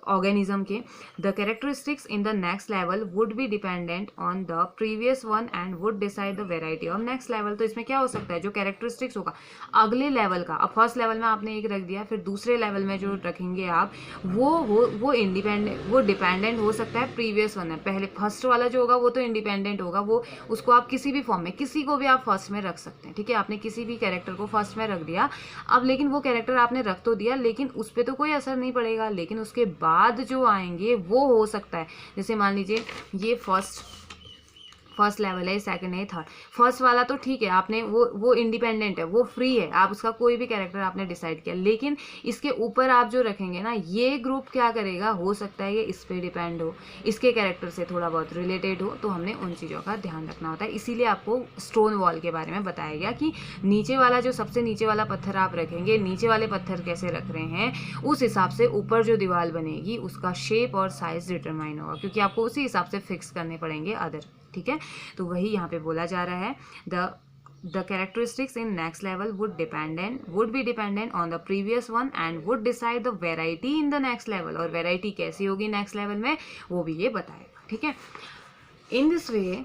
ऑर्गेनिज्म के। The characteristics in the next level would be dependent on the previous one and would decide the variety of next level. तो इसमें क्या हो सकता है, जो कैरेक्टरिस्टिक्स होगा अगले लेवल का, अब फर्स्ट लेवल में आपने एक रख दिया, फिर दूसरे लेवल में जो रखेंगे आप वो इंडिपेंडेंट, वो डिपेंडेंट हो सकता है प्रीवियस वन है। पहले फर्स्ट वाला जो होगा वो तो इंडिपेंडेंट होगा, वो उसको आप किसी भी फॉर्म में, किसी को भी आप फर्स्ट में रख सकते हैं, ठीक है। आपने किसी भी कैरेक्टर को फर्स्ट में रख दिया, अब लेकिन वो कैरेक्टर आपने रख तो दिया लेकिन उस पर तो कोई असर नहीं पड़ेगा, लेकिन उसके बाद जो आएंगे वो हो सकता है। जैसे मान लीजिए ये फर्स्ट लेवल है, सेकंड है, थर्ड। फर्स्ट वाला तो ठीक है, आपने वो इंडिपेंडेंट है, वो फ्री है, आप उसका कोई भी कैरेक्टर आपने डिसाइड किया, लेकिन इसके ऊपर आप जो रखेंगे ना, ये ग्रुप क्या करेगा, हो सकता है ये इस पे डिपेंड हो, इसके कैरेक्टर से थोड़ा बहुत रिलेटेड हो, तो हमने उन चीज़ों का ध्यान रखना होता है। इसीलिए आपको स्टोन वॉल के बारे में बताया गया कि नीचे वाला जो सबसे नीचे वाला पत्थर आप रखेंगे, नीचे वाले पत्थर कैसे रख रहे हैं उस हिसाब से ऊपर जो दीवार बनेगी उसका शेप और साइज डिटरमाइन होगा, क्योंकि आपको उसी हिसाब से फिक्स करने पड़ेंगे अदर, ठीक है। तो वही यहाँ पे बोला जा रहा है, the characteristics in next level would be dependent on the previous one and would decide the variety in the next level। और variety कैसी होगी next level में वो भी ये बताएगा, ठीक है। in this way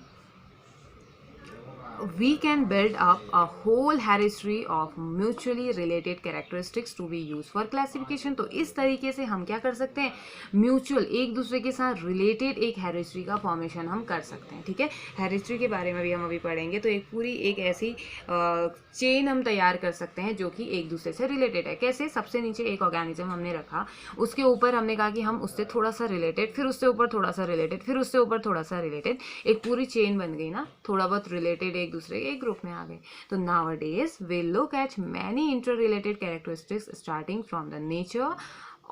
we can build up a whole hierarchy of mutually related characteristics to be used for classification। तो इस तरीके से हम क्या कर सकते हैं, म्यूचुअल एक दूसरे के साथ रिलेटेड एक हैरिस्ट्री का फॉर्मेशन हम कर सकते हैं, ठीक है। हैरिस्ट्री के बारे में भी हम अभी पढ़ेंगे। तो एक पूरी एक ऐसी चेन हम तैयार कर सकते हैं जो कि एक दूसरे से रिलेटेड है। कैसे, सबसे नीचे एक ऑर्गेनिज्म हमने रखा, उसके ऊपर हमने कहा कि हम उससे थोड़ा सा रिलेटेड, फिर उससे ऊपर थोड़ा सा रिलेटेड, फिर उससे ऊपर थोड़ा सा रिलेटेड, एक पूरी चेन बन गई ना, थोड़ा बहुत रिलेटेड एक दूसरे के एक ग्रुप में आ गए। तो nowadays we look at many interrelated characteristics starting from the nature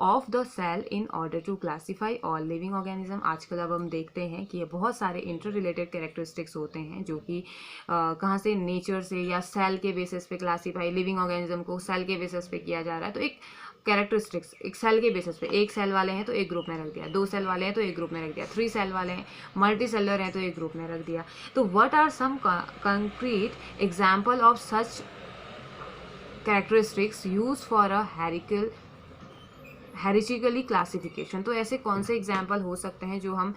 of the cell in order to classify all living organism। आजकल अब हम देखते हैं कि ये बहुत सारे इंटर रिलेटेड कैरेक्टरिस्टिक्स होते हैं जो कि कहाँ से, नेचर से या सेल के बेसिस पे क्लासीफाई, लिविंग ऑर्गेनिज्म को सेल के बेसिस पे किया जा रहा है। तो एक कैरेक्टरिस्टिक्स एक सेल के बेसिस पे, एक सेल वाले हैं तो एक ग्रुप में रख दिया, 2 सेल वाले हैं तो एक ग्रुप में रख दिया, 3 सेल वाले हैं, मल्टी सेलर हैं तो एक ग्रुप में रख दिया। तो what are some concrete example of such characteristics use for a heuristically classification. तो ऐसे कौन से एग्जाम्पल हो सकते हैं जो हम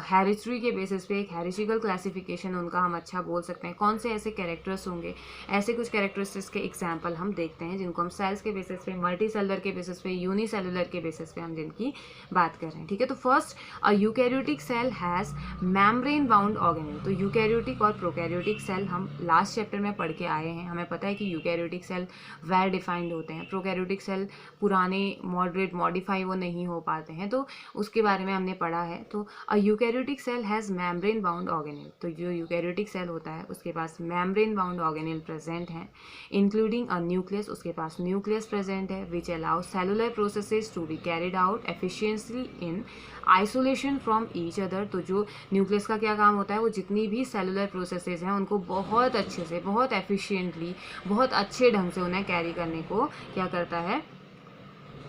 हैरिस्ट्री के बेसिस पे एक हैरिस्टिकल क्लासिफिकेशन उनका हम अच्छा बोल सकते हैं, कौन से ऐसे कैरेक्टर्स होंगे। ऐसे कुछ कैरेक्टरिस्टिक्स के एग्जाम्पल हम देखते हैं जिनको हम सेल्स के बेसिस पे, मल्टी सेलुलर के बेसिस पे, यूनिसेलुलर के बेसिस पे हम जिनकी बात कर रहे हैं, ठीक है। तो first, a eukaryotic cell has membrane bound organelle. तो यूकैरियोटिक और प्रोकैरियोटिक सेल हम लास्ट चैप्टर में पढ़ के आए हैं, हमें पता है कि यूकैरियोटिक सेल वेल डिफाइंड होते हैं, प्रोकैरियोटिक सेल पुराने मॉडिफाई वो नहीं हो पाते हैं, तो उसके बारे में हमने पढ़ा है। तो a eukaryotic cell has membrane bound organelle. तो जो यूकैरियोटिक सेल होता है उसके पास मेम्ब्रेन बाउंड ऑर्गेनेल प्रेजेंट है, इंक्लूडिंग अ न्यूक्लियस, उसके पास न्यूक्लियस प्रेजेंट है, which allow cellular processes to be carried out efficiently in isolation from each other. तो जो न्यूक्लियस का क्या काम होता है, वो जितनी भी सेलुलर प्रोसेसेस हैं उनको बहुत अच्छे से, बहुत एफिशिएंटली, बहुत अच्छे ढंग से उन्हें कैरी करने को क्या करता है,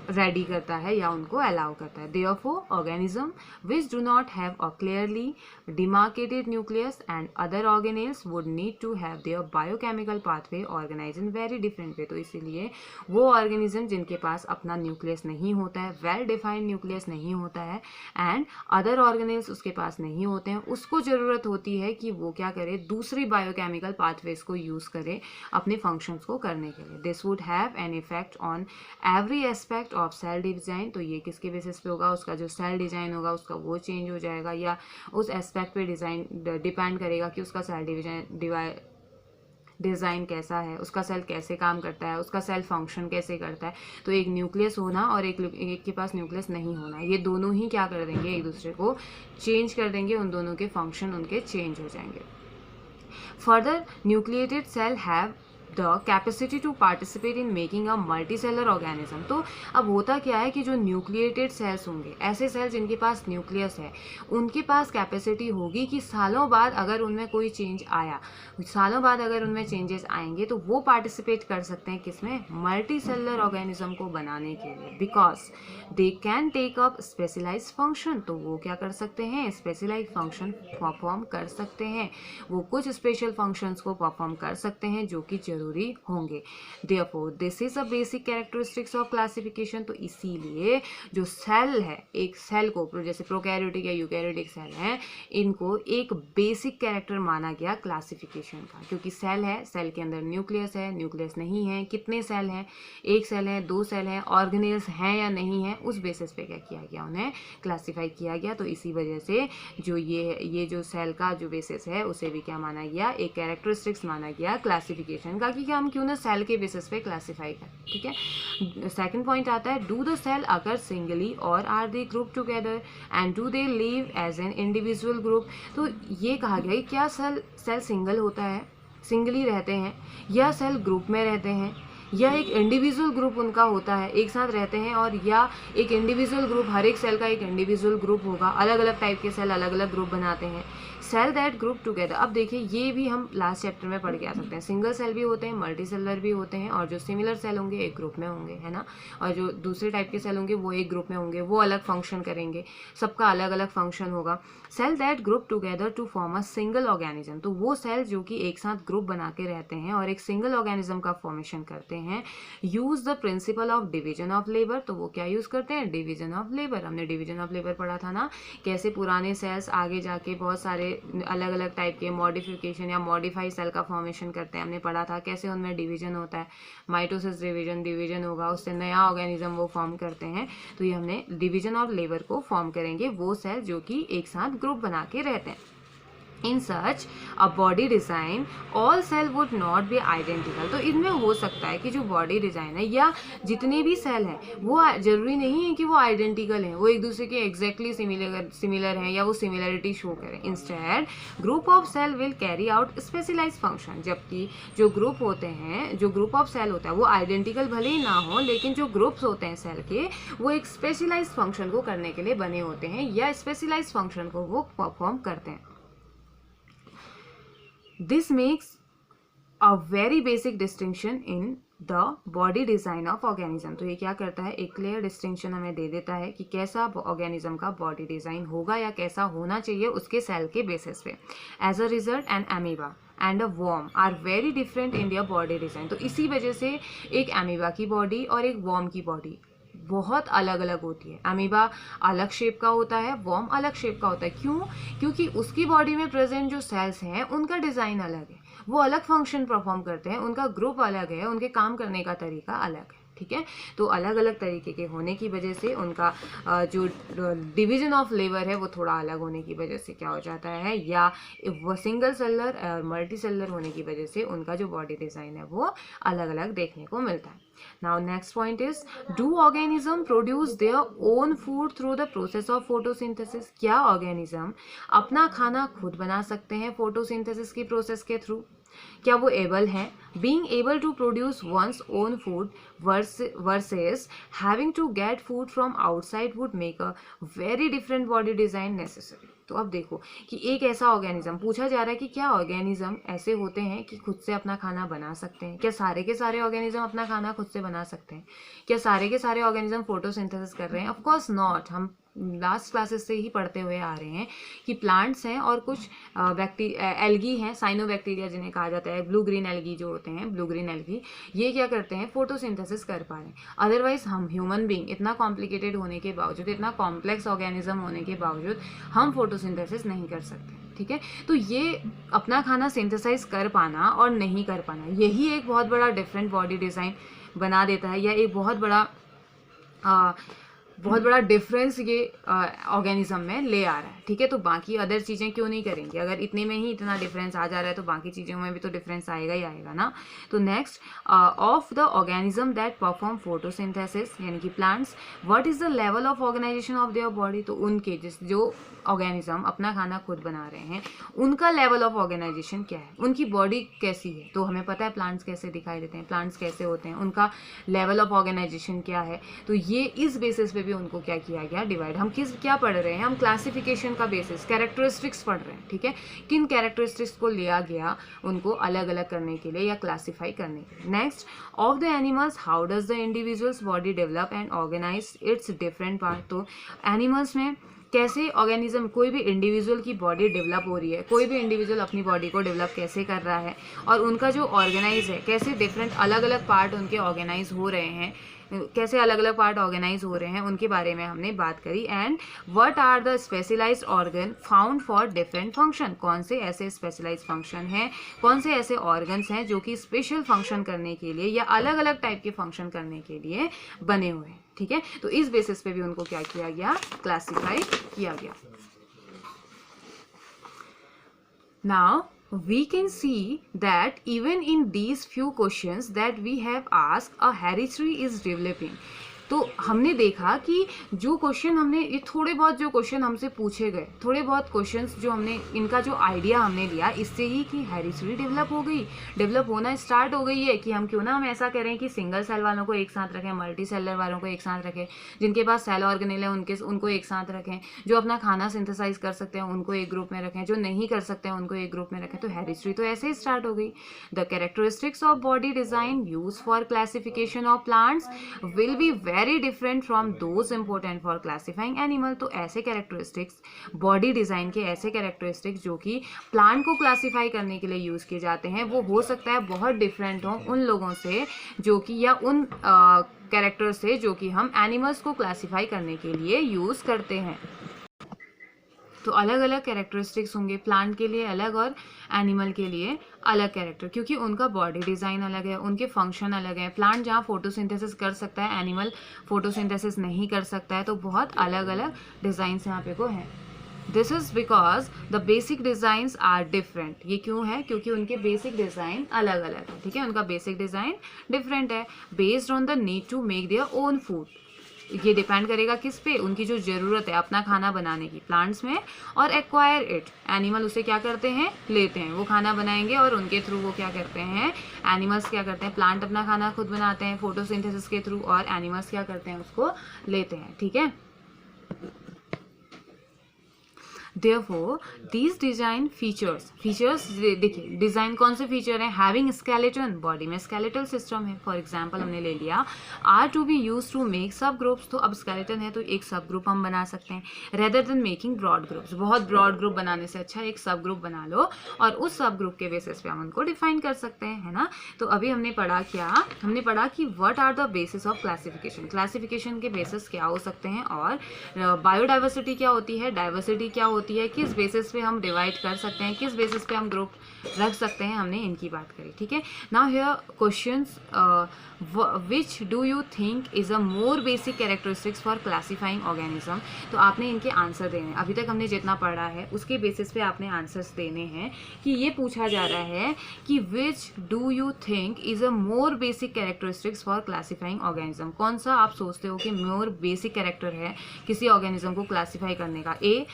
रेडी करता है या उनको अलाउ करता है। Therefore, organism which do not have a clearly demarcated nucleus and other organelles would need to have their biochemical pathway organized in very different way। तो इसीलिए वो ऑर्गेनिज्म जिनके पास अपना न्यूक्लियस नहीं होता है, वेल डिफाइंड न्यूक्लियस नहीं होता है, एंड अदर ऑर्गेनेल्स उसके पास नहीं होते हैं, उसको ज़रूरत होती है कि वो क्या करे, दूसरी बायोकेमिकल पाथवेज को यूज़ करे अपने फंक्शंस को करने के लिए। This would have an effect on every aspect of cell design, तो ये किसके बेसिस पे होगा, उसका जो सेल डिज़ाइन होगा उसका वो चेंज हो जाएगा, या उस एस्पेक्ट पे डिज़ाइन डिपेंड करेगा कि उसका सेल डिज़ाइन कैसा है, उसका सेल कैसे काम करता है, उसका सेल फंक्शन कैसे करता है। तो एक न्यूक्लियस होना और एक के पास न्यूक्लियस नहीं होना, ये दोनों ही क्या कर देंगे, एक दूसरे को चेंज कर देंगे, उन दोनों के फंक्शन उनके चेंज हो जाएंगे। Further nucleated cell have the capacity to participate in making a multicellular organism. तो अब होता क्या है कि जो न्यूक्लिएटेड सेल्स होंगे, ऐसे सेल्स जिनके पास न्यूक्लियस है, उनके पास कैपेसिटी होगी कि सालों बाद अगर उनमें कोई चेंज आया, सालों बाद अगर उनमें चेंजेस आएंगे तो वो पार्टिसिपेट कर सकते हैं किसमें, मल्टीसेलर ऑर्गेनिज्म को बनाने के लिए, because they can take up specialised function. तो वो क्या कर सकते हैं, स्पेशलाइज्ड फंक्शन परफॉर्म कर सकते हैं, वो कुछ स्पेशल फंक्शंस को परफॉर्म कर सकते हैं जो कि जरूरी होंगे। Therefore, this is a basic characteristics of classification। तो इसीलिए जो सेल है, एक सेल को जैसे प्रोकैरियोटिक या यूकैरियोटिक सेल है, इनको एक बेसिक कैरेक्टर माना गया क्लासिफिकेशन का, क्योंकि सेल है, सेल के अंदर न्यूक्लियस है, न्यूक्लियस नहीं है, कितने सेल हैं, एक सेल है, दो सेल है, ऑर्गेनेल्स हैं या नहीं है, उस बेसिस पे क्या किया गया, उन्हें क्लासीफाई किया गया। तो इसी वजह से जो ये जो सेल का जो बेसिस है उसे भी क्या माना गया, एक कैरेक्टरिस्टिक्स माना गया क्लासिफिकेशन का, कि हम क्यों ना सेल के बेसिस पे क्लासीफाई करें। ठीक है, सेकंड पॉइंट आता है, do the cell occur singly or are they group together and do they live as an individual group. तो ये कहा गया कि क्या सेल सिंगल होता है, सिंगली रहते हैं, या सेल ग्रुप में रहते हैं, या एक इंडिविजुअल ग्रुप उनका होता है, एक साथ रहते हैं, और या एक इंडिविजुअल ग्रुप, हर एक सेल का एक इंडिविजुअल ग्रुप होगा, अलग अलग टाइप के सेल अलग अलग ग्रुप बनाते हैं, सेल दैट ग्रुप टुगेदर। अब देखिए ये भी हम लास्ट चैप्टर में पढ़ के आ सकते हैं, सिंगल सेल भी होते हैं, मल्टी सेलर भी होते हैं, और जो सिमिलर सेल होंगे एक ग्रुप में होंगे, है ना, और जो दूसरे टाइप के सेल होंगे वो एक ग्रुप में होंगे, वो अलग फंक्शन करेंगे, सबका अलग अलग फंक्शन होगा। Cell that group together to form a single organism, तो वो सेल जो कि एक साथ ग्रुप बना के रहते हैं और एक सिंगल ऑर्गेनिज्म का फॉर्मेशन करते हैं, use the principle of division of labour. तो वो क्या यूज करते हैं, डिवीजन ऑफ लेबर। हमने डिवीजन ऑफ लेबर पढ़ा था ना, कैसे पुराने सेल्स आगे जाके बहुत सारे अलग अलग टाइप के मॉडिफिकेशन या मॉडिफाई सेल का फॉर्मेशन करते हैं, हमने पढ़ा था कैसे उनमें डिवीजन होता है, माइटोसिस डिवीजन होगा, उससे नया ऑर्गेनिज्म वो फॉर्म करते हैं। तो ये हमने डिवीजन ऑफ लेबर को फॉर्म करेंगे वो सेल जो कि एक साथ ग्रुप बना के रहते हैं। In such a body design, all cell would not be identical। तो इनमें हो सकता है कि जो बॉडी डिज़ाइन है या जितने भी सेल हैं वो जरूरी नहीं है कि वो आइडेंटिकल हैं, वो एक दूसरे के एग्जैक्टली सिमिलर हैं या वो सिमिलरिटी शो करें। Instead group of cell will carry out specialised function. जबकि जो ग्रुप होते हैं, जो ग्रुप ऑफ सेल होता है वो आइडेंटिकल भले ही ना हो, लेकिन जो ग्रुप्स होते हैं सेल के वो एक स्पेशलाइज्ड फंक्शन को करने के लिए बने होते हैं या स्पेशलाइज्ड फंक्शन को वो परफॉर्म करते हैं। This makes a very basic distinction in the body design of organism। तो ये क्या करता है, एक क्लियर डिस्टिंक्शन हमें दे देता है कि कैसा ऑर्गेनिज्म का बॉडी डिजाइन होगा या कैसा होना चाहिए उसके सेल के बेसिस पे। As a result an amoeba and a worm are very different in their body design. तो इसी वजह से एक अमीबा की बॉडी और एक वर्म की बॉडी बहुत अलग अलग होती है। अमीबा अलग शेप का होता है, वर्म अलग शेप का होता है। क्यों? क्योंकि उसकी बॉडी में प्रेजेंट जो सेल्स हैं उनका डिज़ाइन अलग है, वो अलग फंक्शन परफॉर्म करते हैं, उनका ग्रुप अलग है, उनके काम करने का तरीका अलग है। ठीक है, तो अलग अलग तरीके के होने की वजह से उनका जो डिवीजन ऑफ लेबर है वो थोड़ा अलग होने की वजह से क्या हो जाता है, या वो सिंगल सेलर और मल्टी सेलर होने की वजह से उनका जो बॉडी डिज़ाइन है वो अलग अलग देखने को मिलता है। Now next point is, do organism produce their own food through the process of photosynthesis? क्या ऑर्गेनिज्म अपना खाना खुद बना सकते हैं फोटोसिंथेसिस की प्रोसेस के थ्रू? क्या वो एबल हैं? Being able to produce one's own food versus having to get food from outside would make a very different body design necessary। तो अब देखो कि एक ऐसा ऑर्गेनिज्म पूछा जा रहा है कि क्या ऑर्गेनिज्म ऐसे होते हैं कि खुद से अपना खाना बना सकते हैं? क्या सारे के सारे ऑर्गेनिज्म अपना खाना खुद से बना सकते हैं? क्या सारे के सारे ऑर्गेनिज्म फोटोसिंथेसिस कर रहे हैं? Of course not. हम लास्ट क्लासेस से ही पढ़ते हुए आ रहे हैं कि प्लांट्स हैं और कुछ एल्गी हैं, साइनोबैक्टीरिया जिन्हें कहा जाता है, ब्लू ग्रीन एल्गी जो होते हैं, ब्लू ग्रीन एल्गी, ये क्या करते हैं, फोटोसिंथेसिस कर पा रहे हैं। अदरवाइज हम ह्यूमन बीइंग इतना कॉम्प्लिकेटेड होने के बावजूद, इतना कॉम्प्लेक्स ऑर्गेनिज्म होने के बावजूद हम फोटोसिंथेसिस नहीं कर सकते। ठीक है, तो ये अपना खाना सिंथेसाइज कर पाना और नहीं कर पाना, यही एक बहुत बड़ा डिफरेंट बॉडी डिज़ाइन बना देता है, या एक बहुत बड़ा बहुत बड़ा डिफरेंस ये ऑर्गेनिज्म में ले आ रहा है, ठीक है। तो बाकी अदर चीज़ें क्यों नहीं करेंगे, अगर इतने में ही इतना डिफरेंस आ जा रहा है तो बाकी चीज़ों में भी तो डिफरेंस आएगा ही आएगा ना। तो next, of the organism that perform photosynthesis यानी कि plants, what is the level of organisation of their body. तो उनके जो ऑर्गेनिज्म अपना खाना खुद बना रहे हैं उनका लेवल ऑफ ऑर्गेनाइजेशन क्या है, उनकी बॉडी कैसी है। तो हमें पता है प्लांट्स कैसे दिखाई देते हैं, प्लांट्स कैसे होते हैं, उनका लेवल ऑफ ऑर्गेनाइजेशन क्या है। तो ये इस बेसिस पे भी उनको क्या किया गया, डिवाइड। हम क्या पढ़ रहे हैं, हम क्लासिफिकेशन का बेसिस, कैरेक्टरिस्टिक्स पढ़ रहे हैं, ठीक है। किन कैरेक्टरिस्टिक्स को लिया गया उनको अलग अलग करने के लिए या क्लासीफाई करने के लिए। Next, of the animals how does the individual's body develop and organise its different part. तो एनिमल्स में कैसे ऑर्गेनिज्म, कोई भी इंडिविजुअल की बॉडी डेवलप हो रही है, कोई भी इंडिविजुअल अपनी बॉडी को डेवलप कैसे कर रहा है, और उनका जो ऑर्गेनाइज है कैसे डिफरेंट अलग अलग पार्ट उनके ऑर्गेनाइज हो रहे हैं, कैसे अलग अलग पार्ट ऑर्गेनाइज हो रहे हैं, उनके बारे में हमने बात करी। And what are the specialised organ found for different function. कौन से ऐसे स्पेशलाइज्ड फंक्शन हैं, कौन से ऐसे ऑर्गन्स हैं जो कि स्पेशल फंक्शन करने के लिए या अलग अलग टाइप के फंक्शन करने के लिए बने हुए हैं, ठीक है। तो इस बेसिस पे भी उनको क्या किया गया, क्लासिफाई किया गया। Now we can see that even in these few questions that we have asked, a hereditary is developing. तो हमने देखा कि जो क्वेश्चन हमने, ये थोड़े बहुत जो क्वेश्चन हमसे पूछे गए, थोड़े बहुत क्वेश्चंस जो हमने, इनका जो आइडिया हमने लिया इससे ही कि हेरिडिटी डेवलप हो गई, डेवलप होना स्टार्ट हो गई है। कि हम क्यों ना हम ऐसा करें कि सिंगल सेल वालों को एक साथ रखें, मल्टी सेलर वालों को एक साथ रखें, जिनके पास सेल ऑर्गेनेल है उनको एक साथ रखें, जो अपना खाना सिंथेसाइज कर सकते हैं उनको एक ग्रुप में रखें, जो नहीं कर सकते हैं उनको एक ग्रुप में रखें। तो हेरिडिटी तो ऐसे ही स्टार्ट हो गई। The characteristics of body design use for classification of plants will be very different from those important for classifying animal. तो ऐसे कैरेक्टरिस्टिक्स, बॉडी डिजाइन के ऐसे कैरेक्टरिस्टिक्स जो कि प्लांट को क्लासिफाई करने के लिए यूज किए जाते हैं, वो हो सकता है बहुत डिफरेंट हो उन लोगों से जो कि, या उन कैरेक्टर से जो कि हम एनिमल्स को क्लासिफाई करने के लिए यूज करते हैं। तो अलग अलग कैरेक्टरिस्टिक्स होंगे, प्लांट के लिए अलग और एनिमल के लिए अलग कैरेक्टर, क्योंकि उनका बॉडी डिज़ाइन अलग है, उनके फंक्शन अलग है। प्लांट जहाँ फोटोसिंथेसिस कर सकता है, एनिमल फोटोसिंथेसिस नहीं कर सकता है। तो बहुत अलग अलग डिज़ाइंस यहाँ पे को हैं। This is because the basic designs are different. ये क्यों है, क्योंकि उनके बेसिक डिज़ाइन अलग अलग है, ठीक है। उनका बेसिक डिज़ाइन डिफरेंट है, based on the need to make their own food. ये डिपेंड करेगा किस पे, उनकी जो ज़रूरत है अपना खाना बनाने की प्लांट्स में, और एक्वायर इट, एनिमल उसे क्या करते हैं, लेते हैं। वो खाना बनाएंगे और उनके थ्रू वो क्या करते हैं, एनिमल्स क्या करते हैं, प्लांट अपना खाना खुद बनाते हैं फोटोसिंथेसिस के थ्रू, और एनिमल्स क्या करते हैं, उसको लेते हैं, ठीक है। Therefore, these design features देखिए डिज़ाइन कौन से फीचर हैं, हैविंग स्केलेटन, बॉडी में स्केलेटल सिस्टम है। फॉर एग्जांपल हमने ले लिया are to be use to make sub groups. तो अब स्केलेटन है तो एक सब ग्रुप हम बना सकते हैं, rather than making broad groups. बहुत ब्रॉड ग्रुप बनाने से अच्छा एक सब ग्रुप बना लो और उस सब ग्रुप के बेसिस पे हम उनको डिफाइन कर सकते हैं, है ना। तो अभी हमने पढ़ा क्या, हमने पढ़ा कि what are the basis of classification, classification के बेसिस क्या हो सकते हैं, और बायोडाइवर्सिटी क्या होती है, डाइवर्सिटी क्या होती है, किस बेसिस पे हम डिवाइड कर सकते हैं, किस बेसिस पे हम ग्रुप रख सकते हैं, हमने इनकी बात करी, ठीक है। Now here questions, which do you think is a more basic characteristics for classifying organism. तो आपने इनके आंसर देने हैं, अभी तक हमने जितना पढ़ा है उसके बेसिस पे आपने आंसर्स देने हैं। कि ये पूछा जा रहा है कि which do you think is a more basic characteristics for classifying organism. कौन सा आप सोचते हो कि मोर बेसिक कैरेक्टर है किसी ऑर्गेनिज्म को क्लासीफाई करने का। A,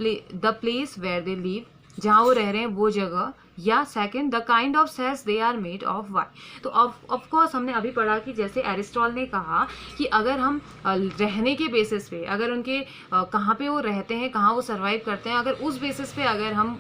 the place where they live, जहाँ वो रह रहे हैं वो जगह, या second the kind of cells they are made of why. तो ऑफ कोर्स हमने अभी पढ़ा कि जैसे एरिस्टॉटल ने कहा कि अगर हम रहने के बेसिस पे, अगर उनके कहाँ पे वो रहते हैं, कहाँ वो सर्वाइव करते हैं, अगर उस बेसिस पे अगर हम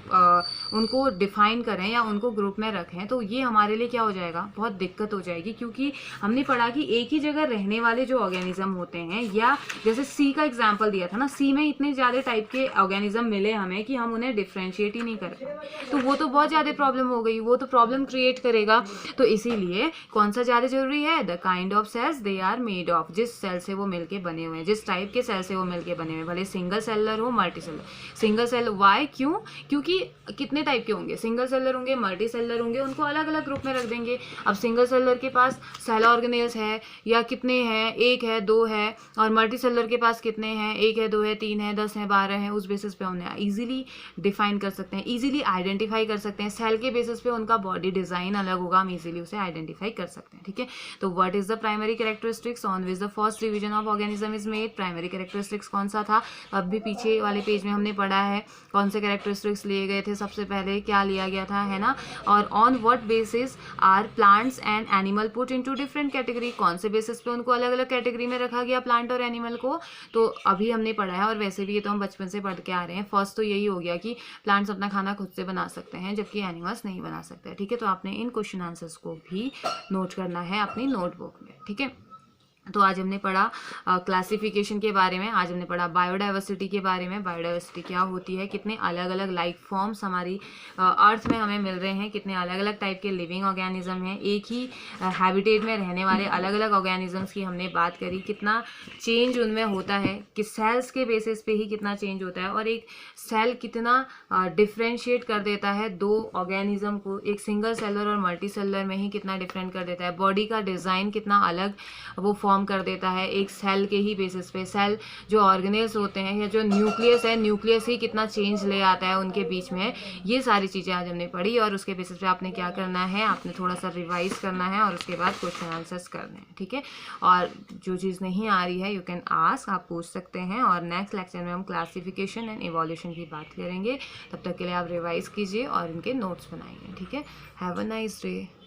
उनको डिफाइन करें या उनको ग्रुप में रखें तो ये हमारे लिए क्या हो जाएगा, बहुत दिक्कत हो जाएगी। क्योंकि हमने पढ़ा कि एक ही जगह रहने वाले जो ऑर्गेनिज्म होते हैं, या जैसे सी का एग्जाम्पल दिया था ना, सी में इतने ज़्यादा टाइप के ऑर्गेनिज्म मिले हमें कि हम उन्हें डिफ्रेंशिएट ही नहीं कर पाए। तो वो तो बहुत ज़्यादा ज़्यादा प्रॉब्लम हो गई, वो तो प्रॉब्लम क्रिएट करेगा। तो इसीलिए कौन सा ज़्यादा जरूरी है, the kind of cells they are made of, जिस सेल से वो मिलके बने हुए हैं, जिस टाइप के सेल से वो मिलके बने हुए हैं, भले सिंगल सेलर हो multi cellular. Single cell why, क्यों, क्योंकि कितने टाइप के होंगे, सिंगल सेलर होंगे, मल्टी सेलर होंगे, उनको अलग अलग ग्रुप में रख देंगे। अब सिंगल सेलर के पास सेल ऑर्गेनेल्स है या कितने हैं, 1 है 2 है, और मल्टी सेलर के पास कितने हैं, 1 है 2 है 3 है 10 है 12 है, उस बेसिस पे उन्हें ईजिली डिफाइन कर सकते हैं, ईजिली आइडेंटिफाई कर सकते हैं। सेल के बेसिस पे उनका बॉडी डिजाइन अलग होगा, हम ईजिली उसे आइडेंटिफाई कर सकते हैं। ठीक है, तो what is the primary characteristics on which the first division of organism is made. Primary characteristics कौन सा था, अब भी पीछे वाले पेज में हमने पढ़ा है कौन से कैरेक्टरिस्टिक्स लिए गए थे, सबसे पहले क्या लिया गया था, है ना। और on what basis are plants and animal put into different category, कौन से बेसिस पे उनको अलग अलग कैटेगरी में रखा गया प्लांट और एनिमल को, तो अभी हमने पढ़ा है। और वैसे भी ये तो हम बचपन से पढ़ के आ रहे हैं। फर्स्ट तो यही हो गया कि प्लांट्स अपना खाना खुद से बना सकते हैं जबकि एनिमल्स नहीं बना सकते। ठीक है, तो आपने इन क्वेश्चन आंसर्स को भी नोट करना है अपनी नोटबुक में। ठीक है, तो आज हमने पढ़ा क्लासिफिकेशन के बारे में, आज हमने पढ़ा बायोडाइवर्सिटी के बारे में, बायोडाइवर्सिटी क्या होती है, कितने अलग अलग लाइफ फॉर्म्स हमारी अर्थ में हमें मिल रहे हैं, कितने अलग अलग टाइप के लिविंग ऑर्गेनिज्म हैं, एक ही हैबिटेट में रहने वाले अलग अलग ऑर्गेनिजम्स की हमने बात करी, कितना चेंज उनमें होता है, कि सेल्स के बेसिस पे ही कितना चेंज होता है, और एक सेल कितना डिफ्रेंशिएट कर देता है दो ऑर्गेनिज्म को, एक सिंगल सेलर और मल्टी सेलर में ही कितना डिफरेंट कर देता है, बॉडी का डिज़ाइन कितना अलग वो फॉर्म कर देता है एक सेल के ही बेसिस पे। सेल जो ऑर्गेनेल्स होते हैं या जो न्यूक्लियस है, न्यूक्लियस ही कितना चेंज ले आता है उनके बीच में। ये सारी चीज़ें आज हमने पढ़ी और उसके बेसिस पे आपने क्या करना है, आपने थोड़ा सा रिवाइज करना है और उसके बाद क्वेश्चन आंसर्स करने हैं। ठीक है, और जो चीज़ नहीं आ रही है यू कैन आस्क, आप पूछ सकते हैं। और नेक्स्ट लेक्चर में हम क्लासिफिकेशन एंड इवोल्यूशन की बात करेंगे। तब तक के लिए आप रिवाइज कीजिए और इनके नोट्स बनाइए। ठीक है, हैव अ नाइस डे।